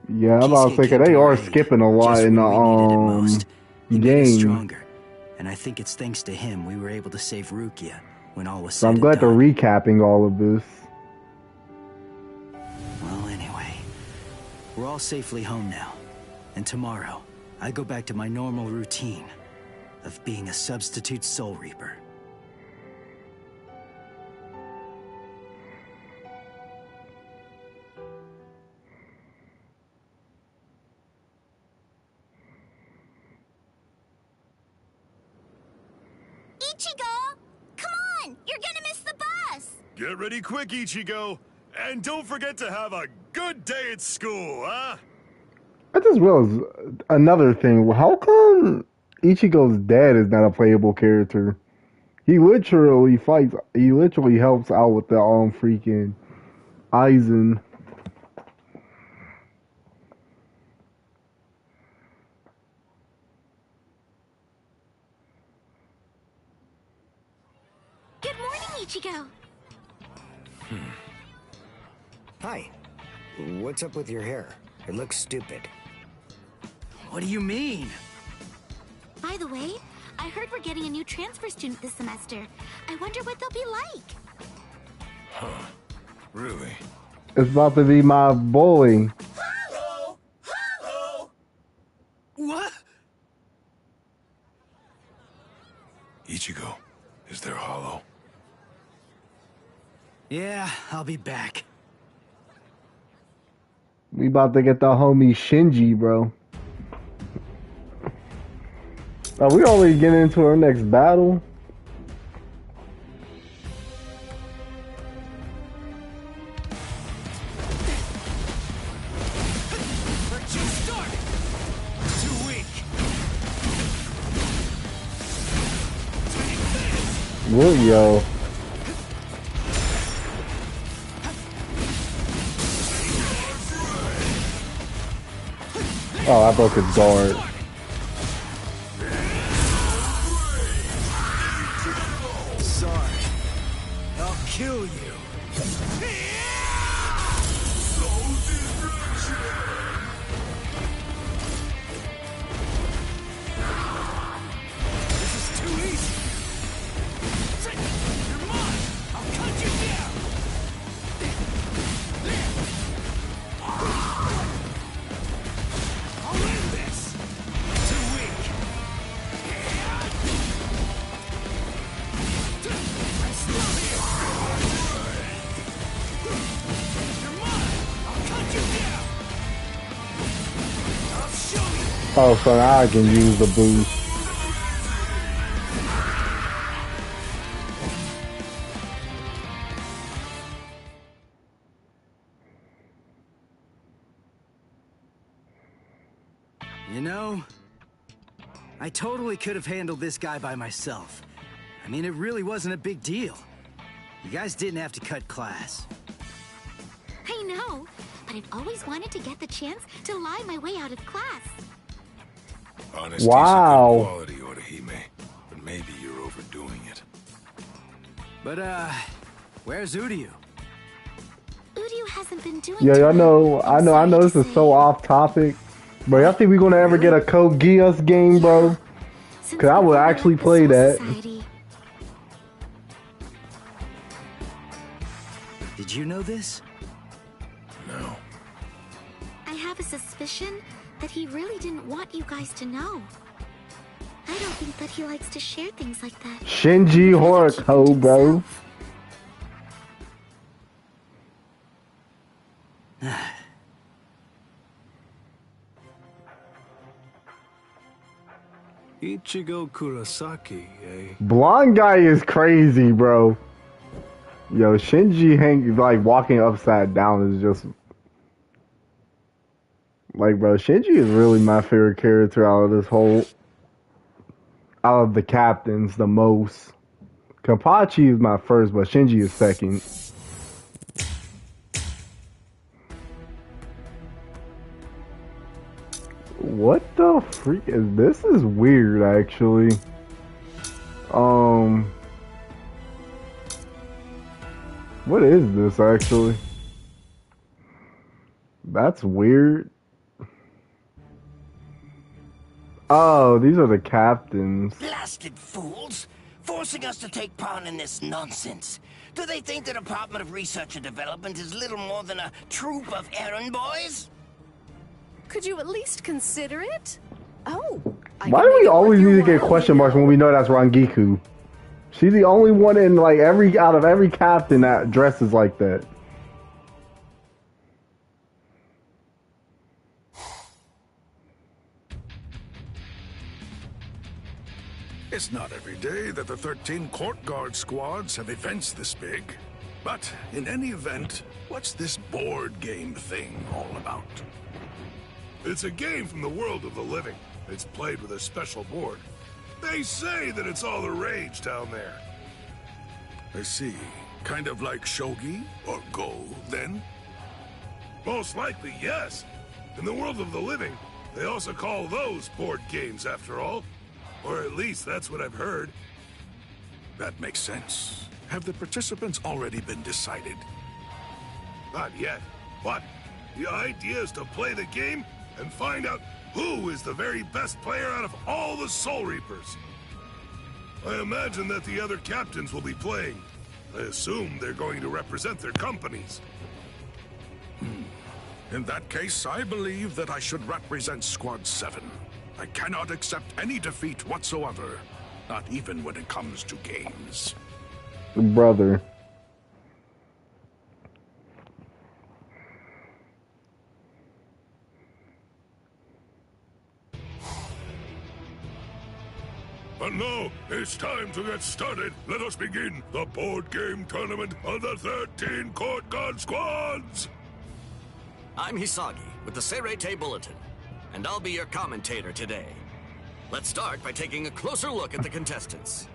Yeah, I'm about to say, 'cause they are skipping a lot in the He made us game. stronger, and I think it's thanks to him we were able to save Rukia when all was So said I'm and glad they're done. recapping all of this. Well, anyway, we're all safely home now, and tomorrow I go back to my normal routine of being a substitute Soul Reaper. Ichigo! Come on! You're gonna miss the bus! Get ready quick, Ichigo. And don't forget to have a good day at school, huh? I just realized another thing. How come Ichigo's dad is not a playable character? He literally fights. He literally helps out with the freaking Aizen. Good morning, Ichigo! Hi. What's up with your hair? It looks stupid. What do you mean? By the way, I heard we're getting a new transfer student this semester. I wonder what they'll be like. Huh. Really? It's about to be my boy. What? Ichigo, is there Hollow? Yeah, I'll be back. We about to get the homie Shinji, bro. Are we already getting into our next battle? What, yo? Oh, I broke his guard. Sorry. I'll kill you. This is too easy. You're mine. I'll cut you down. I'll end this. Too weak. I'm still here. You're mine. I'll cut you down. I'll show you. Oh, so now I can use the boost. You know, I totally could have handled this guy by myself. I mean, it really wasn't a big deal. You guys didn't have to cut class. I know, but I've always wanted to get the chance to lie my way out of class. Honesty's Wow. a good quality, Orihime, but maybe you're overdoing it. But, where's Uryu? Uryu hasn't been doing Yeah, too I know, I know this is so off topic, but y'all think we're gonna ever get a Code Geass game, bro? Cause I would actually play that. Did you know this? No. I have a suspicion that he really didn't want you guys to know. I don't think that he likes to share things like that. Shinji Horiko, bro. Ichigo Kurosaki, eh? Blonde guy is crazy, bro. Yo, Shinji like walking upside down is just like, bro. Shinji is really my favorite character out of this whole, out of the captains, the most. Kapachi is my first, but Shinji is second. What the freak is this? Is weird, actually. What is this, actually? That's weird. Oh, these are the captains. Blasted fools! Forcing us to take part in this nonsense. Do they think the Department of Research and Development is little more than a troop of errand boys? Could you at least consider it? Oh. Why do we always need to get question marks when we know that's Rangiku? She's the only one in like out of every captain that dresses like that. It's not every day that the 13 court guard squads have events this big. But in any event, what's this board game thing all about? It's a game from the world of the living. It's played with a special board. They say that it's all the rage down there. I see. Kind of like shogi or go, then? Most likely, yes. In the world of the living, they also call those board games, after all. Or at least that's what I've heard. That makes sense. Have the participants already been decided? Not yet. But the idea is to play the game and find out who is the very best player out of all the Soul Reapers. I imagine that the other captains will be playing. I assume they're going to represent their companies. In that case, I believe that I should represent Squad 7. I cannot accept any defeat whatsoever, not even when it comes to games. Brother. But now, it's time to get started. Let us begin the board game tournament of the 13 court guard squads! I'm Hisagi with the Seirete Bulletin, and I'll be your commentator today. Let's start by taking a closer look at the contestants.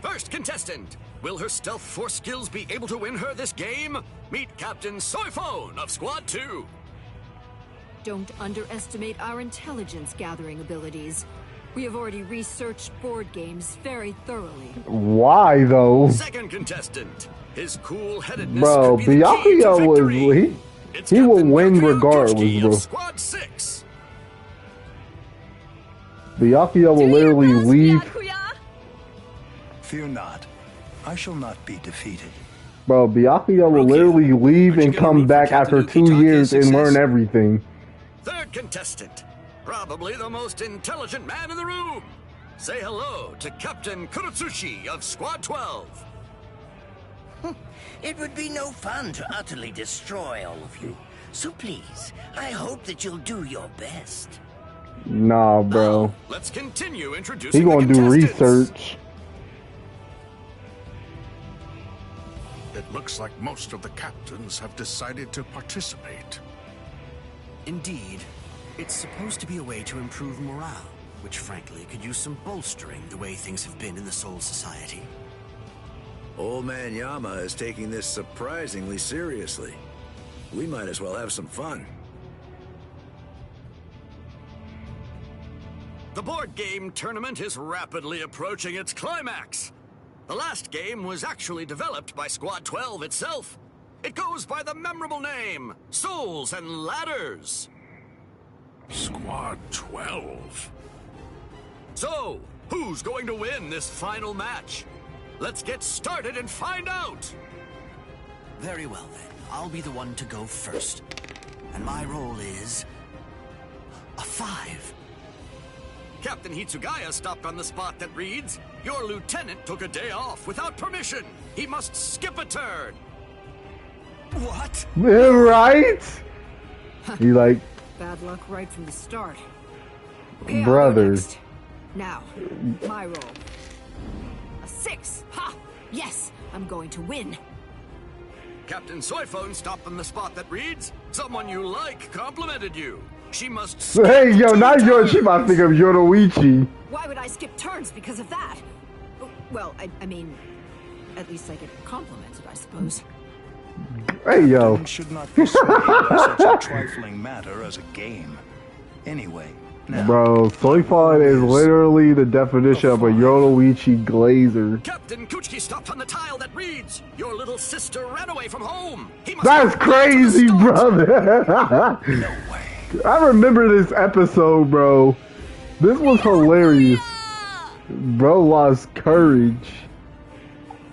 First contestant, will her stealth force skills be able to win her this game? Meet Captain Soifone of Squad 2. Don't underestimate our intelligence gathering abilities. We have already researched board games very thoroughly. Why though? Second contestant, his cool-headedness Bro, could be the key to Byakuya victory. he will win regardless, bro. Squad 6. Byakuya will literally leave. Fear not. I shall not be defeated. Bro, Byakuya will literally leave and come back after 2 years and learn everything. Third contestant, probably the most intelligent man in the room. Say hello to Captain Kurotsuchi of Squad 12. It would be no fun to utterly destroy all of you. So please, I hope that you'll do your best. Nah, bro. Let's continue introducing He gonna the do contestants. research. It looks like most of the captains have decided to participate. Indeed. It's supposed to be a way to improve morale, which frankly could use some bolstering the way things have been in the Soul Society. Old Man Yama is taking this surprisingly seriously. We might as well have some fun. The board game tournament is rapidly approaching its climax. The last game was actually developed by Squad 12 itself. It goes by the memorable name, Souls and Ladders. Squad 12? So, who's going to win this final match? Let's get started and find out! Very well then, I'll be the one to go first. And my role is... a 5. Captain Hitsugaya stopped on the spot that reads, your lieutenant took a day off without permission. He must skip a turn. What? Right? He like... Bad luck right from the start. Okay, brothers. Now, my roll. A 6. Ha! Yes, I'm going to win. Captain Soifone stopped on the spot that reads, someone you like complimented you. She must... Hey, yo, not yours. She about to think of Yoruichi. Why would I skip turns because of that? Well, I mean, at least I get complimented, I suppose. Hey, yo. Captain should not be swayed by such a trifling matter as a game. Anyway, now... Bro, Soifon is literally the definition of a Yoruichi glazer. Captain Kuchiki stopped on the tile that reads, your little sister ran away from home. He must That's crazy, brother. No way. I remember this episode, bro. This was hilarious. Bro lost courage.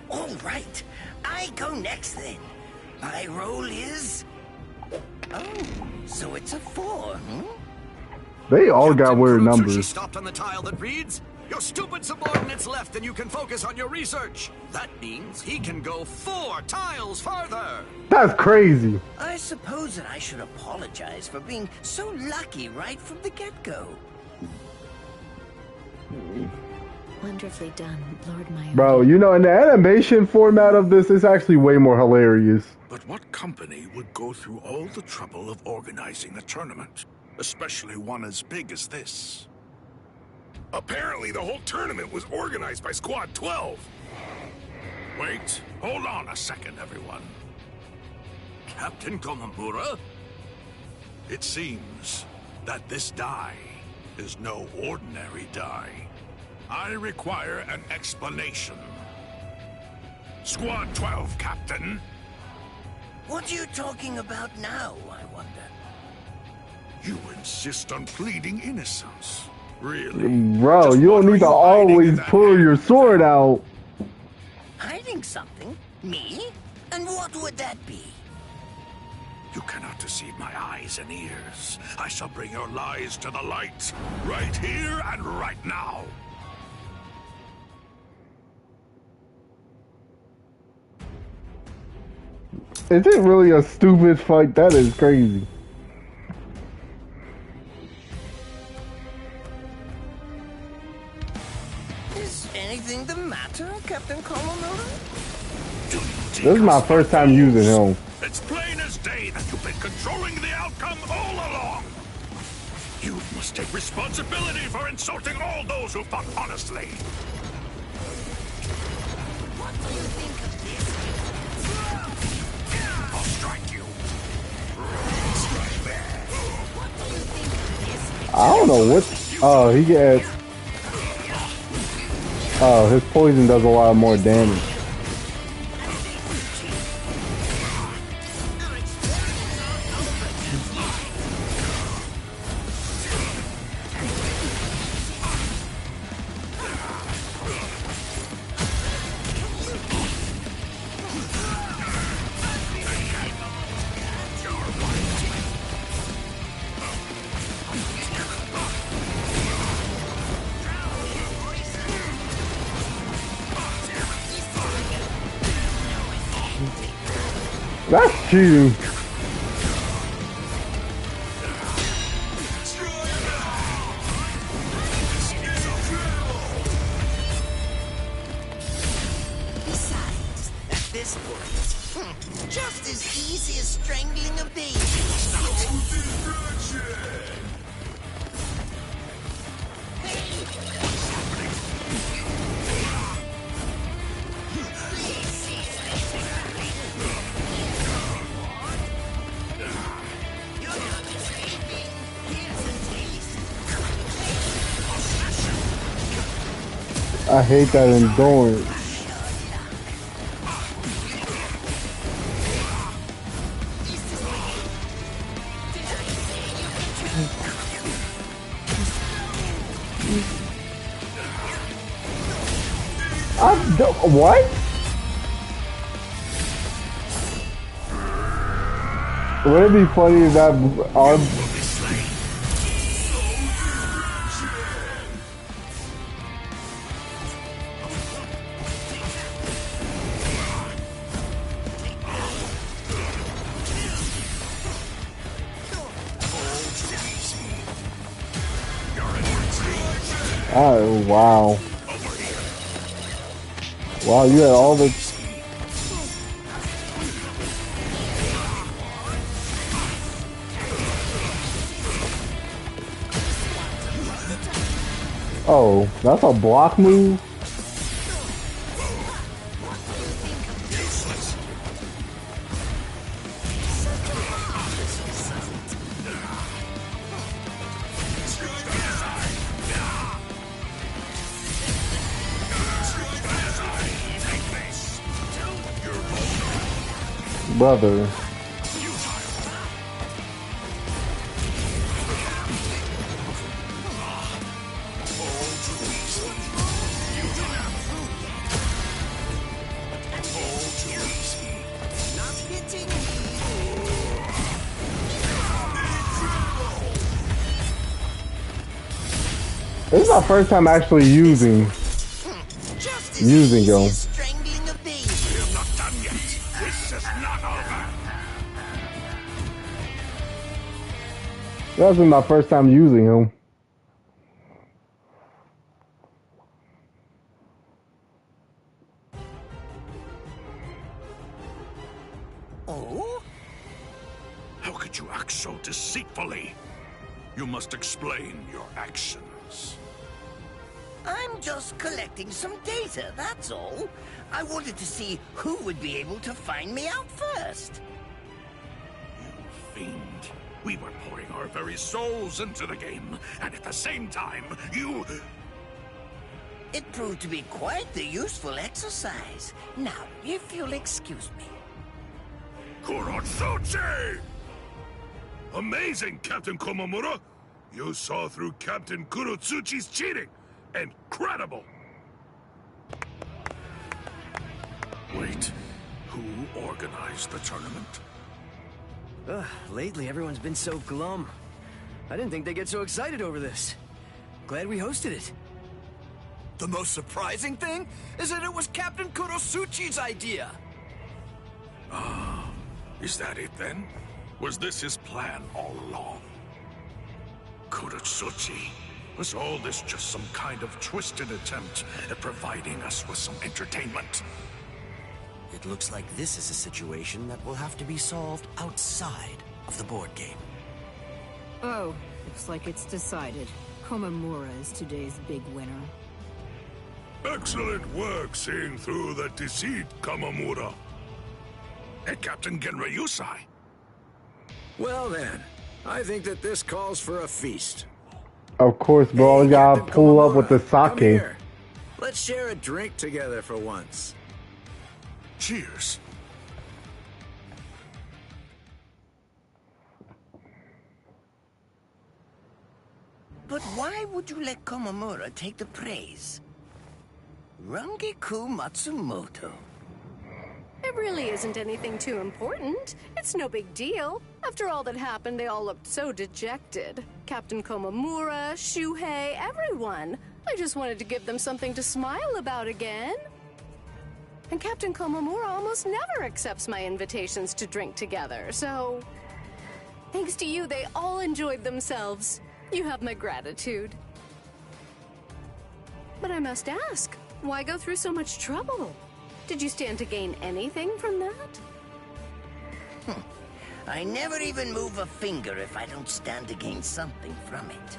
All right, I go next then. My roll is... Oh, so it's a 4, hmm? They all got weird She numbers. stopped on the tile that reads, "Your stupid subordinate's left and you can focus on your research." That means he can go 4 tiles farther. That's crazy. I suppose that I should apologize for being so lucky right from the get-go. Wonderfully done, Lord Myo. Bro, you know, in the animation format of this, it's actually way more hilarious. But what company would go through all the trouble of organizing a tournament? Especially one as big as this. Apparently, the whole tournament was organized by Squad 12. Wait, hold on a second, everyone. Captain Komamura? It seems that this die is no ordinary die. I require an explanation. Squad 12, Captain. What are you talking about now, I wonder? You insist on pleading innocence. Really? Bro, you don't need to always pull your sword out. Hiding something? Me? And what would that be? You cannot deceive my eyes and ears. I shall bring your lies to the light. Right here and right now. Is it really a stupid fight? That is crazy. Is anything the matter, Captain Komamura? This is my first time using him. It's plain as day that you've been controlling the outcome all along. You must take responsibility for insulting all those who fought honestly. What do you think of this? I'll strike you. What do you think of this? I don't know what. Oh, he gets. Oh, his poison does a lot more damage. That's cheating. Besides, at this point, just as easy as strangling a baby. I hate that endurance. What? Would it be funny if that oh, wow. Wow, you had all the... Oh, that's a block move? Brother. This is my first time actually using him. Strangling a baby. We're not done yet. This is not over. That's been my first time using him. Oh? How could you act so deceitfully? You must explain your actions. I'm just collecting some data, that's all. I wanted to see who would be able to find me out first. You fiend. We were pouring our very souls into the game, and at the same time, you... It proved to be quite the useful exercise. Now, if you'll excuse me. Kurotsuchi! Amazing, Captain Komamura! You saw through Captain Kurotsuchi's cheating! Incredible! Wait, who organized the tournament? Lately everyone's been so glum. I didn't think they'd get so excited over this. Glad we hosted it. The most surprising thing is that it was Captain Kurotsuchi's idea. Ah, is that it then? Was this his plan all along? Kurotsuchi, was all this just some kind of twisted attempt at providing us with some entertainment? It looks like this is a situation that will have to be solved outside of the board game. Oh, looks like it's decided. Komamura is today's big winner. Excellent work seeing through the deceit, Kamamura. And Captain Genryusai. Well then, I think that this calls for a feast. Of course, bro. You gotta pull up with the Come sake. here. Let's share a drink together for once. Cheers. But why would you let Komamura take the praise? Rangiku Matsumoto. It really isn't anything too important. It's no big deal. After all that happened, they all looked so dejected. Captain Komamura, Shuhei, everyone. I just wanted to give them something to smile about again. And Captain Komamura almost never accepts my invitations to drink together, so... Thanks to you, they all enjoyed themselves. You have my gratitude. But I must ask, why go through so much trouble? Did you stand to gain anything from that? I never even move a finger if I don't stand to gain something from it.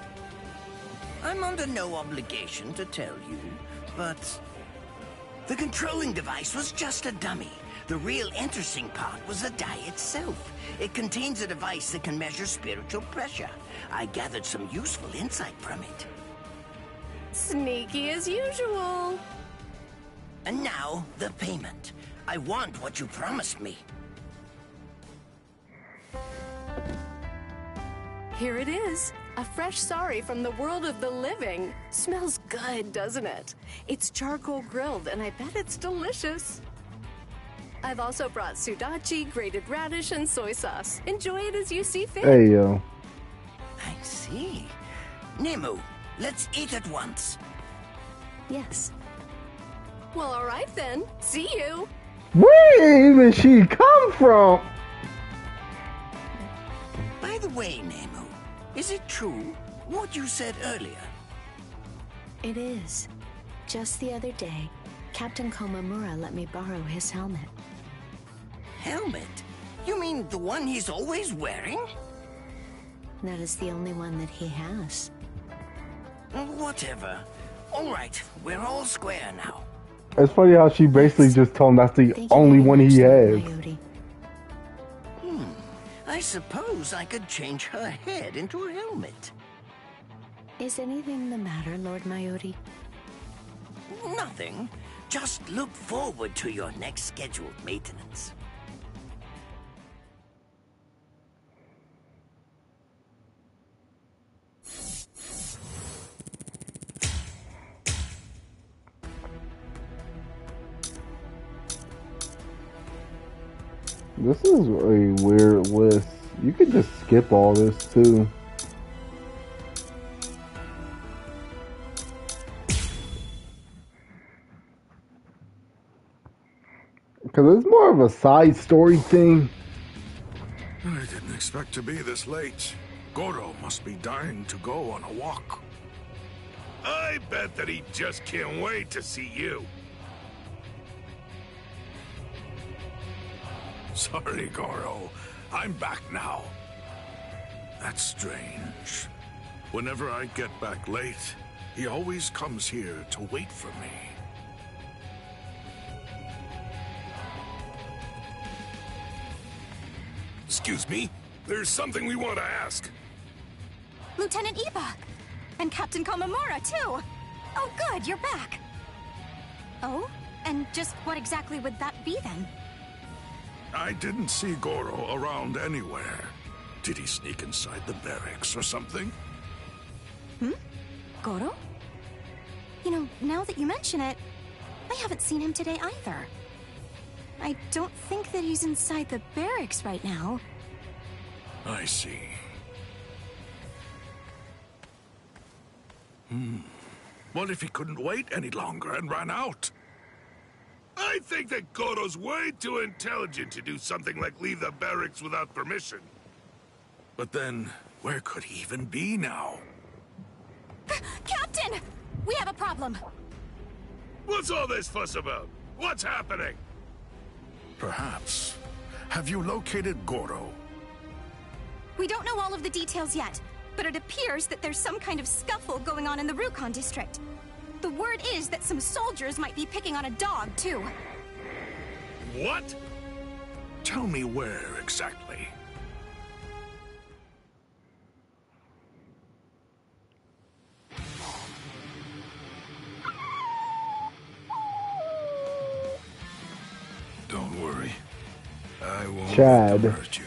I'm under no obligation to tell you, but... The controlling device was just a dummy. The real interesting part was the die itself. It contains a device that can measure spiritual pressure. I gathered some useful insight from it. Sneaky as usual. And now, the payment. I want what you promised me. Here it is. A fresh sari from the world of the living. Smells good, doesn't it? It's charcoal grilled, and I bet it's delicious. I've also brought sudachi, grated radish, and soy sauce. Enjoy it as you see fit. Hey, yo. I see. Nemu, let's eat at once. Yes. Well, all right then. See you. Where even she come from? By the way, Nemu, is it true what you said earlier? It is. Just the other day, Captain Komamura let me borrow his helmet. Helmet? You mean the one he's always wearing? That is the only one that he has. Whatever. All right, we're all square now. It's funny how she basically just told him that's the only one he has. I suppose I could change her head into a helmet. Is anything the matter, Lord Mayuri? Nothing. Just look forward to your next scheduled maintenance. This is a weird list. You could just skip all this too. Because it's more of a side story thing. I didn't expect to be this late. Goro must be dying to go on a walk. I bet that he just can't wait to see you. Sorry, Goro. I'm back now. That's strange. Whenever I get back late, he always comes here to wait for me. Excuse me? There's something we want to ask. Lieutenant Iba! And Captain Komamura, too! Oh, good, you're back! Oh? And just what exactly would that be, then? I didn't see Goro around anywhere. Did he sneak inside the barracks or something? Goro? You know, now that you mention it, I haven't seen him today either. I don't think that he's inside the barracks right now. I see. What if he couldn't wait any longer and ran out? I think that Goro's way too intelligent to do something like leave the barracks without permission. But then, where could he even be now? Captain! We have a problem! What's all this fuss about? What's happening? Perhaps. Have you located Goro? We don't know all of the details yet, but it appears that there's some kind of scuffle going on in the Rukon district. The word is that some soldiers might be picking on a dog, too. What? Tell me where exactly. Don't worry. I won't Chad. hurt you.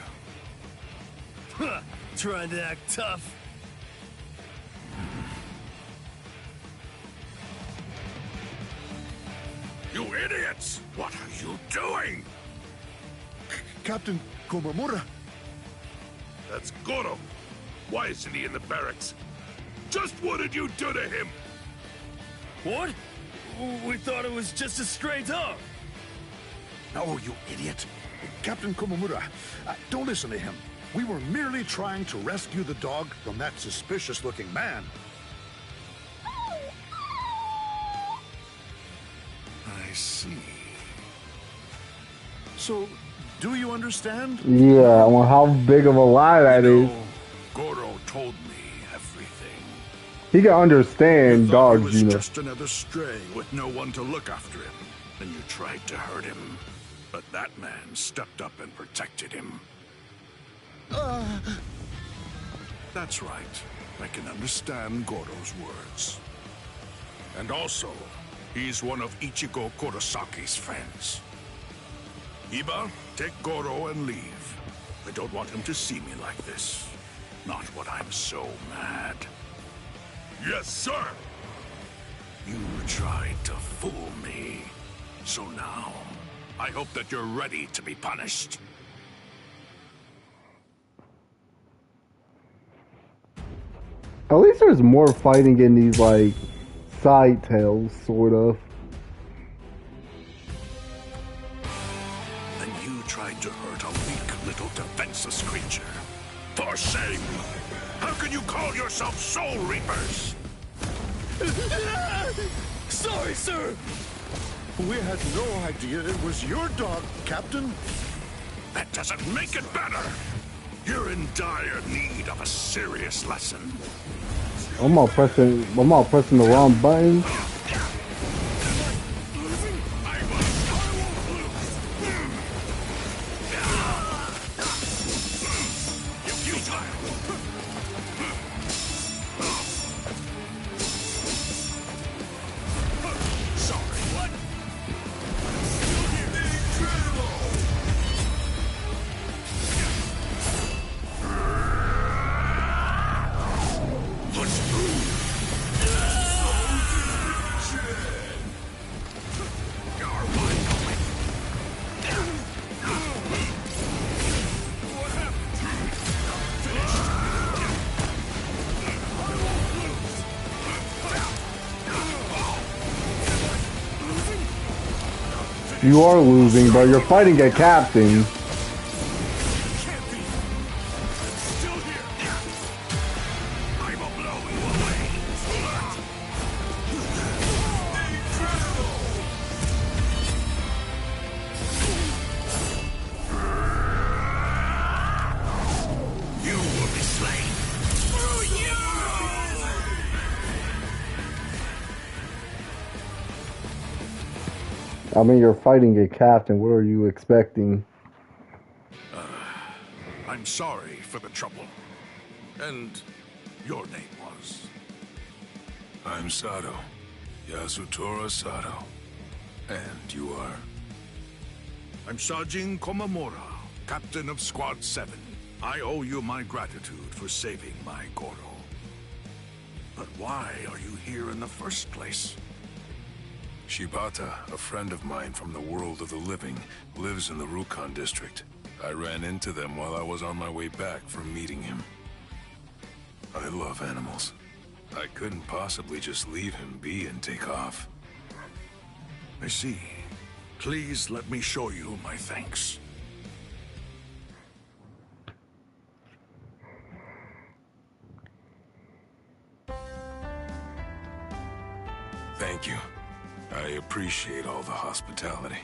Trying to act tough. You idiots! What are you doing? Captain Komamura. That's Goro. Why isn't he in the barracks? Just what did you do to him? What? We thought it was just a stray dog. No, you idiot. Captain Komamura, don't listen to him. We were merely trying to rescue the dog from that suspicious-looking man. I see. So, do you understand? Yeah, well, how big of a lie that is. Goro told me everything. He can understand He dogs, was you know. just another stray with no one to look after him, and you tried to hurt him. But that man stepped up and protected him. That's right. I can understand Goro's words. And also, he's one of Ichigo Kurosaki's friends. Iba, take Goro and leave. I don't want him to see me like this. Not when I'm so mad. Yes, sir! You tried to fool me. So now, I hope that you're ready to be punished. At least there's more fighting in these, like, side tales, sort of. And you tried to hurt a weak little defenseless creature. For shame! How can you call yourself Soul Reapers? Sorry, sir! We had no idea it was your dog, Captain. That doesn't make it better! You're in dire need of a serious lesson. I'm all pressing the wrong button. You are losing, bro. You're fighting a captain. I mean, you're fighting a captain. What are you expecting? I'm sorry for the trouble. And your name was? I'm Sato. Yasutora Sato. And you are? I'm Sajin Komamura, captain of Squad 7. I owe you my gratitude for saving my Goro. But why are you here in the first place? Shibata, a friend of mine from the world of the living, lives in the Rukon district. I ran into them while I was on my way back from meeting him. I love animals. I couldn't possibly just leave him be and take off. I see. Please let me show you my thanks. Thank you. I appreciate all the hospitality.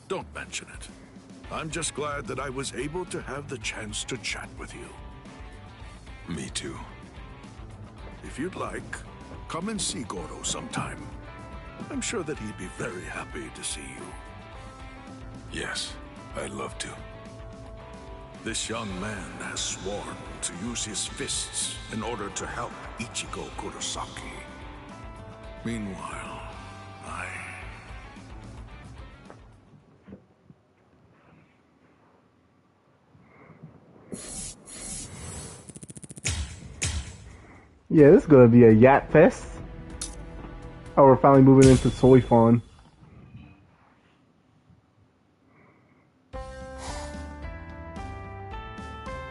Don't mention it. I'm just glad that I was able to have the chance to chat with you. Me too. If you'd like, come and see Goro sometime. I'm sure that he'd be very happy to see you. Yes, I'd love to. This young man has sworn to use his fists in order to help Ichigo Kurosaki. Meanwhile, Yeah, this is gonna be a yacht fest. Oh, we're finally moving into Soy Fun.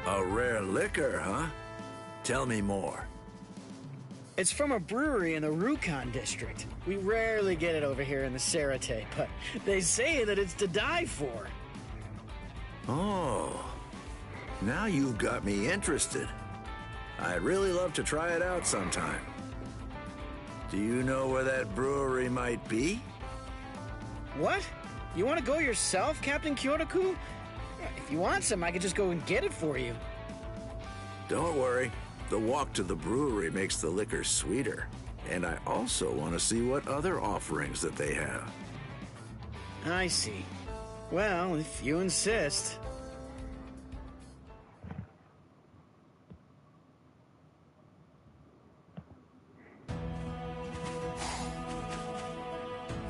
A rare liquor, huh? Tell me more. It's from a brewery in the Rukon district. We rarely get it over here in the Serete, but they say that it's to die for. Oh, now you've got me interested. I'd really love to try it out sometime. Do you know where that brewery might be? What? You want to go yourself, Captain Kyotoku? If you want some, I could just go and get it for you. Don't worry. The walk to the brewery makes the liquor sweeter. And I also want to see what other offerings that they have. I see. Well, if you insist.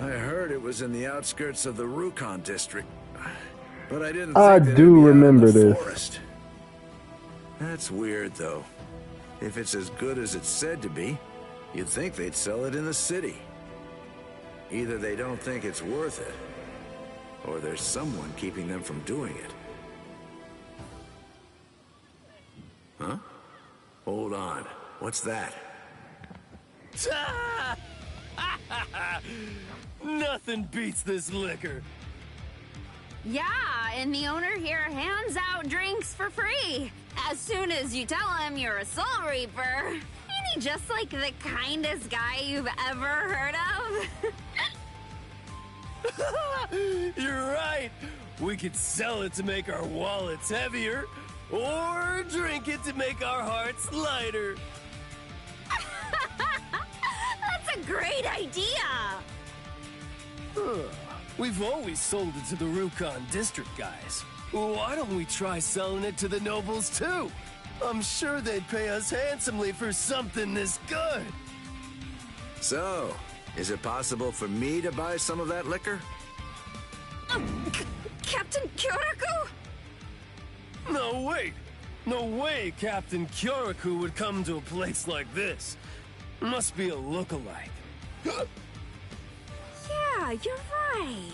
I heard it was in the outskirts of the Rukon district, but I didn't think I that do it'd be remember out in the this. forest. That's weird, though. If it's as good as it's said to be, you'd think they'd sell it in the city. Either they don't think it's worth it, or there's someone keeping them from doing it. Huh? Hold on. What's that? Nothing beats this liquor. Yeah, and the owner here hands out drinks for free. As soon as you tell him you're a Soul Reaper. Ain't he just like the kindest guy you've ever heard of? You're right. We could sell it to make our wallets heavier, or drink it to make our hearts lighter. That's a great idea. We've always sold it to the Rukon district guys. Why don't we try selling it to the nobles too? I'm sure they'd pay us handsomely for something this good. So, is it possible for me to buy some of that liquor? Captain Kyoraku? No, wait. No way Captain Kyoraku would come to a place like this. Must be a lookalike. Yeah, you're right.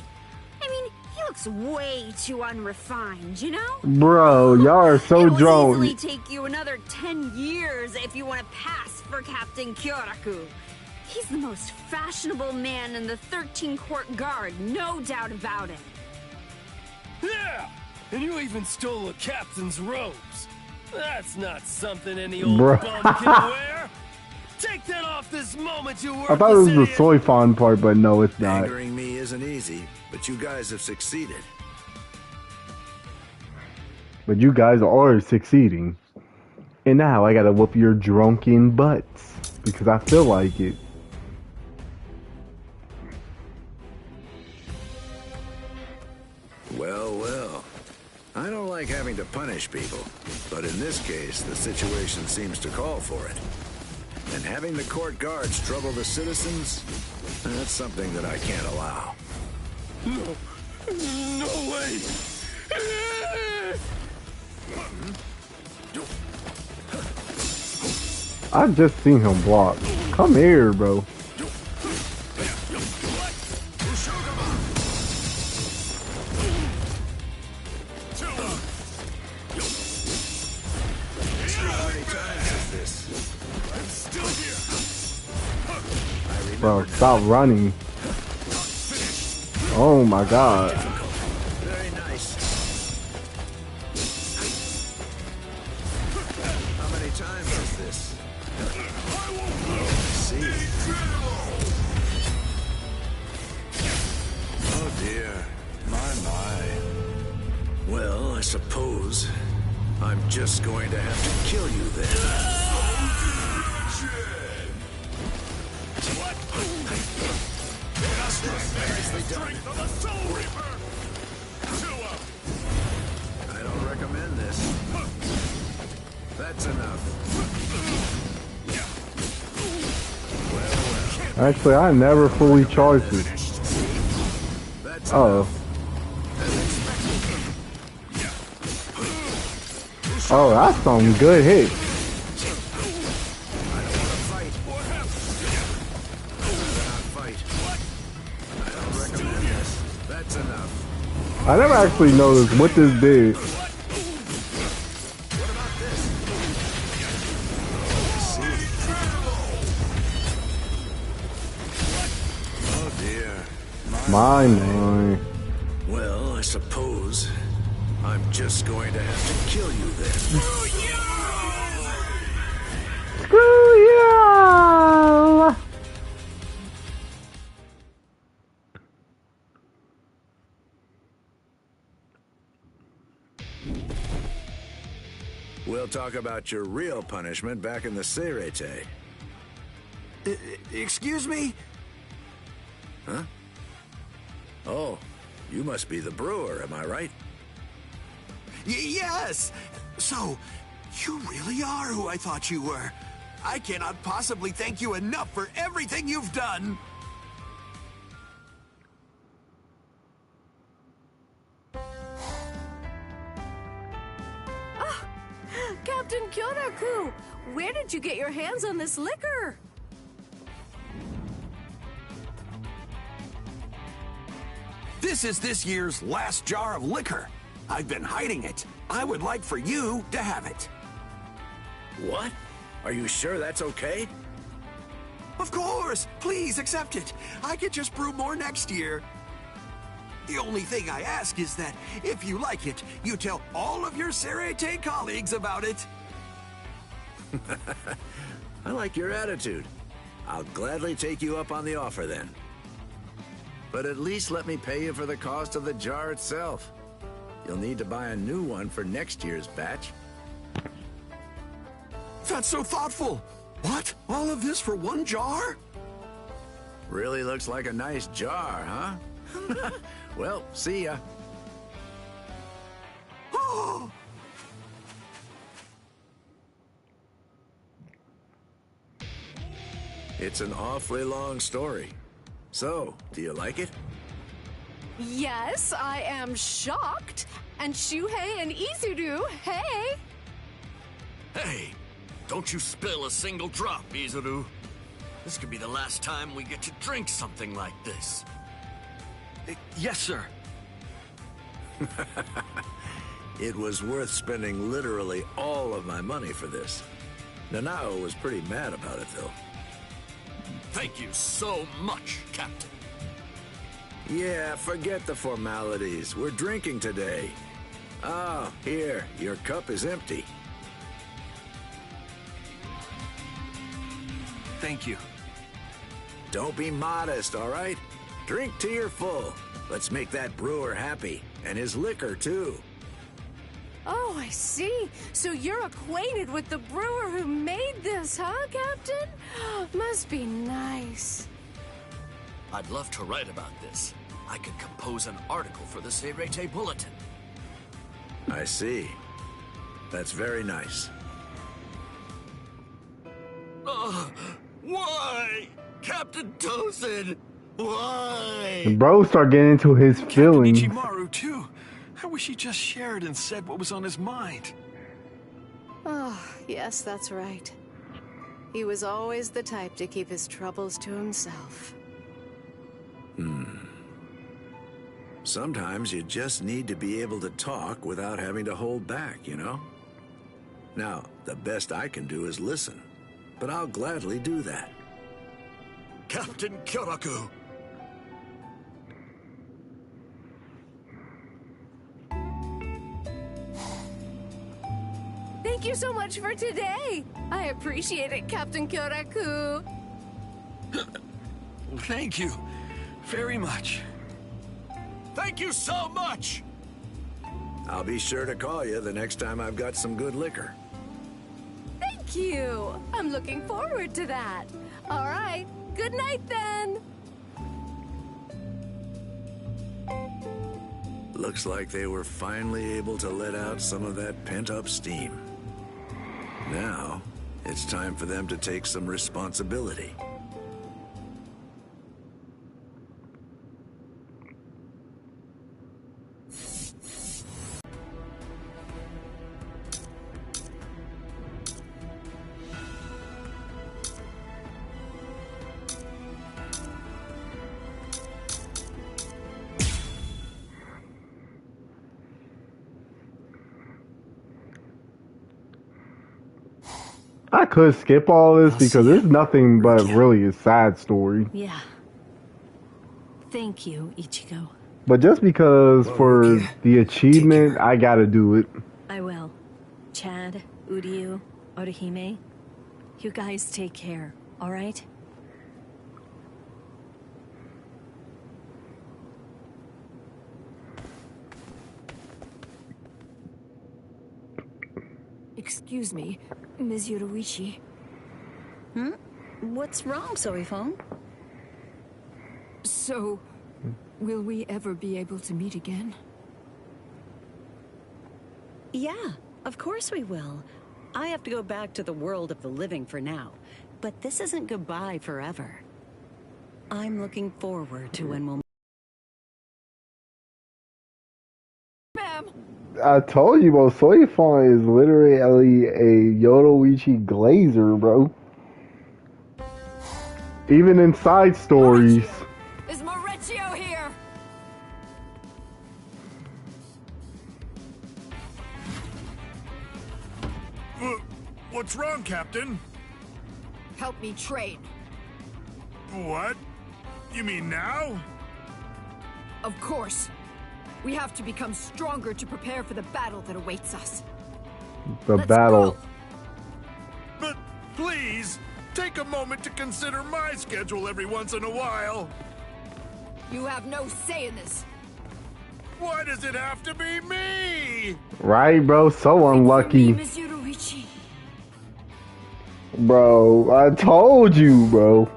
I mean, he looks way too unrefined, you know? Bro, y'all are so It'll drunk. easily take you another 10 years if you want to pass for Captain Kyoraku. He's the most fashionable man in the 13 Court Guard, no doubt about it. Yeah! And you even stole a captain's robes. That's not something any old Bruh. bum can wear. Take that off this moment, you I worthless thought it was the idiot. soy fawn part, but no, it's not. Angering me isn't easy, but you guys have succeeded. But you guys are succeeding. And now I gotta whoop your drunken butts. Because I feel like it. Well, well. I don't like having to punish people, but in this case, the situation seems to call for it. And having the court guards trouble the citizens, that's something that I can't allow. No. No way. I just seen him block. Come here, bro. Bro, stop running. Oh my god. Very nice. How many times is this? See. Oh dear. My. Well, I suppose I'm just going to have to kill you then. I don't recommend this. That's enough. Actually, I never fully charged it. Oh. Oh, that's some good hits. I never actually noticed what this did. Oh dear. My. Well, I suppose I'm just going to have to kill you then. Screw you! We'll talk about your real punishment back in the Seirete. Excuse me? Huh? Oh, you must be the brewer, am I right? Yes! So, you really are who I thought you were. I cannot possibly thank you enough for everything you've done. Captain Kyoraku, where did you get your hands on this liquor? This is this year's last jar of liquor. I've been hiding it. I would like for you to have it. What? Are you sure that's okay? Of course! Please accept it. I could just brew more next year. The only thing I ask is that, if you like it, you tell all of your Seirete colleagues about it. I like your attitude. I'll gladly take you up on the offer then. But at least let me pay you for the cost of the jar itself. You'll need to buy a new one for next year's batch. That's so thoughtful. What? All of this for one jar? Really looks like a nice jar, huh? Well, see ya. It's an awfully long story. So, do you like it? Yes, I am shocked. And Shuhei and Izuru, hey! Hey, don't you spill a single drop, Izuru. This could be the last time we get to drink something like this. Yes, sir. It was worth spending literally all of my money for this. Nanao was pretty mad about it, though. Thank you so much, Captain. Yeah, forget the formalities. We're drinking today. Oh, here, your cup is empty. Thank you. Don't be modest, all right? Drink till you're full. Let's make that brewer happy, and his liquor, too. Oh, I see. So you're acquainted with the brewer who made this, huh, Captain? Must be nice. I'd love to write about this. I could compose an article for the Seirete Bulletin. I see. That's very nice. Why? Captain Tosin! Why? And bro start getting into his feelings. Captain Ichimaru, too. I wish he just shared and said what was on his mind. Oh, yes, that's right. He was always the type to keep his troubles to himself. Sometimes you just need to be able to talk without having to hold back, you know? Now, the best I can do is listen, but I'll gladly do that. Captain Kyoraku! Thank you so much for today. I appreciate it, Captain Kyoraku. Thank you very much. Thank you so much! I'll be sure to call you the next time I've got some good liquor. Thank you. I'm looking forward to that. All right. Good night, then. Looks like they were finally able to let out some of that pent-up steam. Now, it's time for them to take some responsibility. I could skip all this because it's nothing but really a sad story. Yeah. Thank you, Ichigo. But just because for the achievement, I gotta do it. I will. Chad, Uryu, Orihime, you guys take care, alright? Excuse me, Ms. Yoruichi. What's wrong, Soifon? So, will we ever be able to meet again? Yeah, of course we will. I have to go back to the world of the living for now, but this isn't goodbye forever. I'm looking forward to when we'll... Ma'am! I told you, bro, Soifon is literally a Yoruichi glazer, bro. Even in side stories. Is Maurizio here? What's wrong, Captain? Help me train. What? You mean now? Of course. We have to become stronger to prepare for the battle that awaits us. The battle. But please, take a moment to consider my schedule every once in a while. You have no say in this. Why does it have to be me? Right, bro? So unlucky. Ms. Yoruichi. Bro, I told you, bro.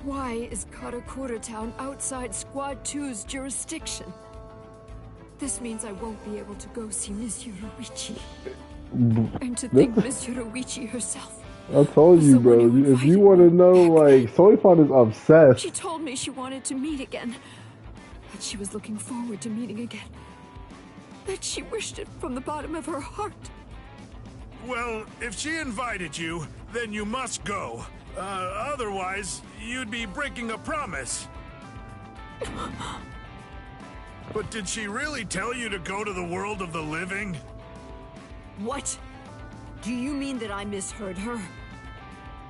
Why is Karakura Town outside Squad 2's jurisdiction? This means I won't be able to go see Ms. Yoruichi. And to think Ms. Yoruichi herself. I told you, bro. If you want to know, like, Soifon is obsessed. She told me she wanted to meet again. That she was looking forward to meeting again. That she wished it from the bottom of her heart. Well, if she invited you, then you must go. Otherwise, you'd be breaking a promise. But did she really tell you to go to the world of the living? What? Do you mean that I misheard her?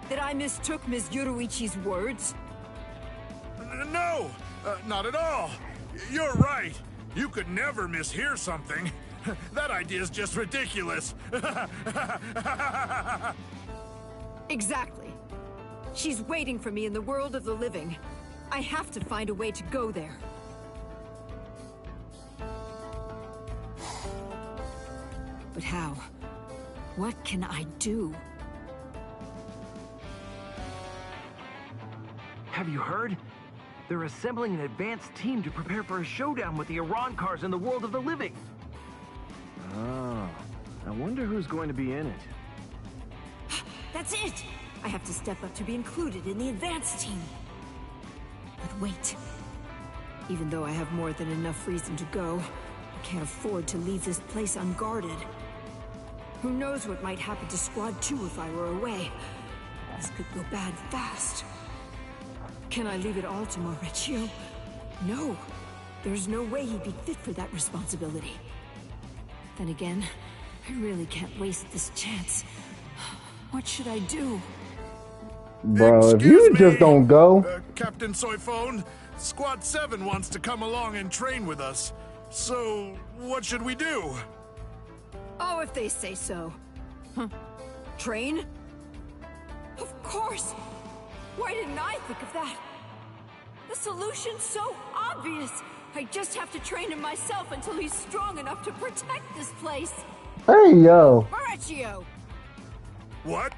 That I mistook Ms. Yoruichi's words? No, not at all. You're right. You could never mishear something. That idea is just ridiculous. Exactly. She's waiting for me in the world of the living. I have to find a way to go there. But how? What can I do? Have you heard? They're assembling an advanced team to prepare for a showdown with the Iran cars in the world of the living. Oh, I wonder who's going to be in it. That's it! I have to step up to be included in the advanced team. But wait. Even though I have more than enough reason to go, I can't afford to leave this place unguarded. Who knows what might happen to Squad 2 if I were away? This could go bad fast. Can I leave it all to Mauricio? No. There's no way he'd be fit for that responsibility. Then again, I really can't waste this chance. What should I do? Bro, if you just don't go. Captain Soyphone, Squad 7 wants to come along and train with us. So, what should we do? Oh, if they say so. Huh. Train? Of course! Why didn't I think of that? The solution's so obvious! I just have to train him myself until he's strong enough to protect this place! Hey, yo! Mauricio! What?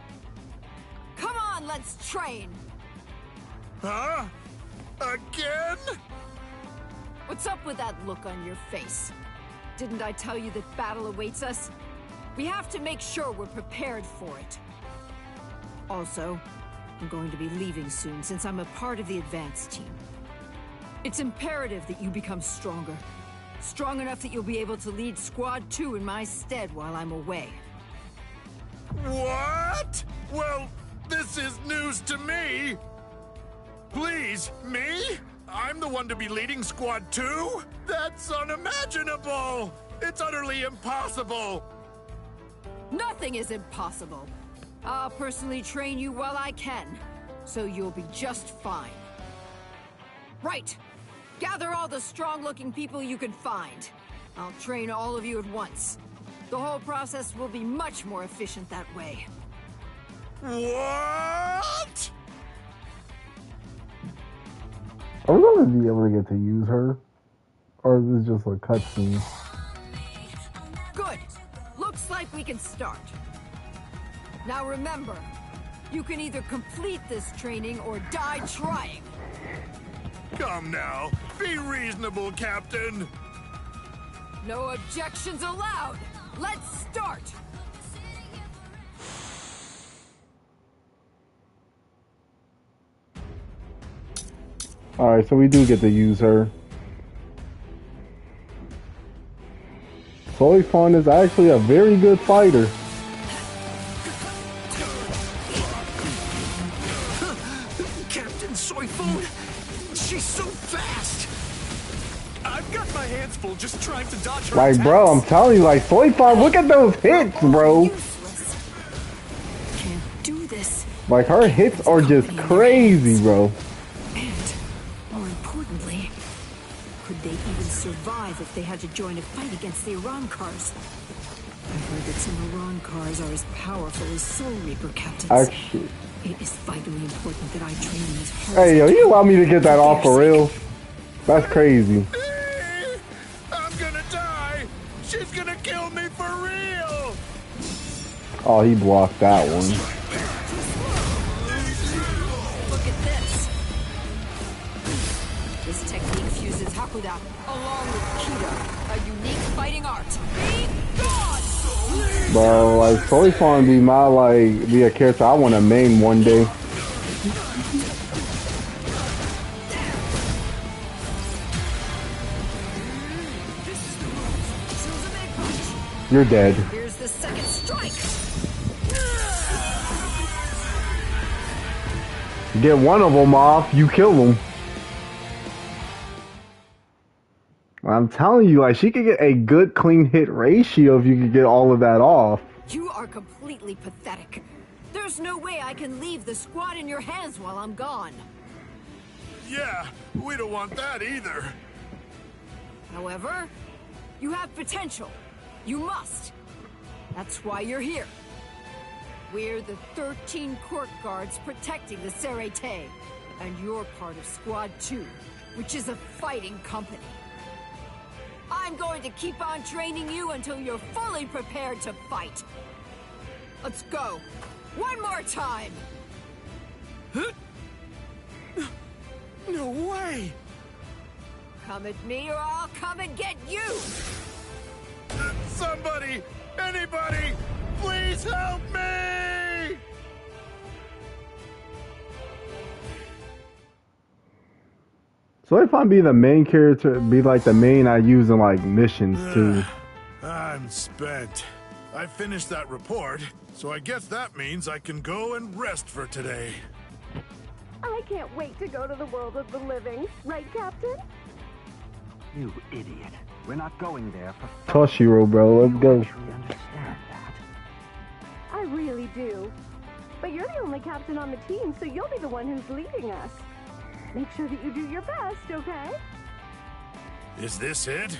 Come on, let's train! Huh? Again? What's up with that look on your face? Didn't I tell you that battle awaits us? We have to make sure we're prepared for it. Also, I'm going to be leaving soon since I'm a part of the advance team. It's imperative that you become stronger. Strong enough that you'll be able to lead Squad 2 in my stead while I'm away. What? Well, this is news to me. Please, me? I'm the one to be leading Squad 2? That's unimaginable! It's utterly impossible! Nothing is impossible. I'll personally train you while I can, so you'll be just fine. Right. Gather all the strong-looking people you can find. I'll train all of you at once. The whole process will be much more efficient that way. What? Are we gonna be able to get to use her? Or is this just a cutscene? Good. Looks like we can start. Now remember, you can either complete this training or die trying. Come now, be reasonable, Captain. No objections allowed. Let's start. Alright, so we do get to use her. Soyphone is actually a very good fighter. Captain Soyphone, she's so fast. I've got my hands full just trying to dodge her Like, attacks. bro, I'm telling you, like, Soyphone, look at those hits, bro. Can't do this. Like, her hits are just crazy, bro. More importantly, could they even survive if they had to join a fight against the Iran cars? I've heard that some Iran cars are as powerful as Soul Reaper captains. Actually. It is vitally important that I train them as hard Hey, yo, as I you can. allow me to get that off for real? That's crazy. I'm gonna die. She's gonna kill me for real. Oh, he blocked that one. Look at this. This technique fuses Hakuda along with Kido, a unique fighting art. Be gone! Bro, like, Soyphone be my, like, be a character I want to main one day. You're dead. Here's the second strike. Get one of them off, you kill them. I'm telling you, like, she could get a good clean hit ratio if you could get all of that off. You are completely pathetic. There's no way I can leave the squad in your hands while I'm gone. Yeah, we don't want that either. However, you have potential. You must. That's why you're here. We're the 13 court guards protecting the Serete, and you're part of Squad 2, which is a fighting company. I'm going to keep on training you until you're fully prepared to fight. Let's go. One more time! No way! Come at me or I'll come and get you! Somebody! Anybody! Please help me! So if I'm be the main character, be like the main I use in like missions too. I'm spent. I finished that report, so I guess that means I can go and rest for today. I can't wait to go to the world of the living. Right, Captain? You idiot. We're not going there for... Toshiro, bro, let's go. I really do. But you're the only captain on the team, so you'll be the one who's leading us. Make sure that you do your best, okay? Is this it?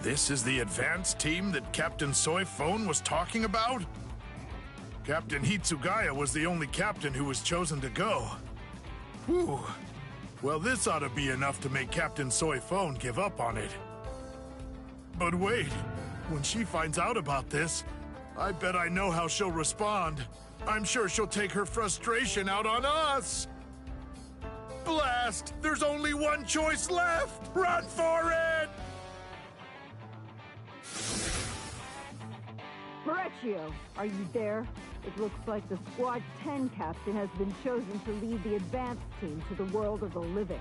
This is the advanced team that Captain Soy Phone was talking about? Captain Hitsugaya was the only captain who was chosen to go. Whew. Well, this ought to be enough to make Captain Soy Phone give up on it. But wait, when she finds out about this, I bet I know how she'll respond. I'm sure she'll take her frustration out on us. Blast! There's only one choice left! Run for it! Berrecchio, are you there? It looks like the Squad 10 captain has been chosen to lead the advanced team to the world of the living.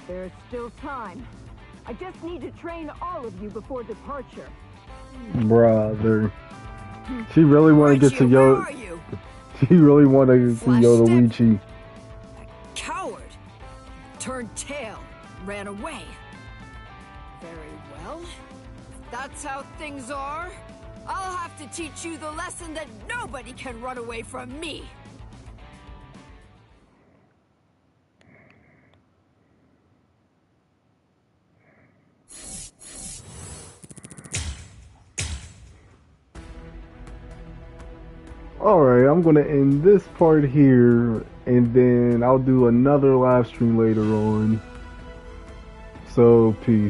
There's still time. I just need to train all of you before departure. Brother. She really want to get to Yo. She really want to see Yoruichi. Coward! Turned tail, ran away. Very well. If that's how things are, I'll have to teach you the lesson that nobody can run away from me. Alright, I'm gonna end this part here, and then I'll do another live stream later on. So, peace.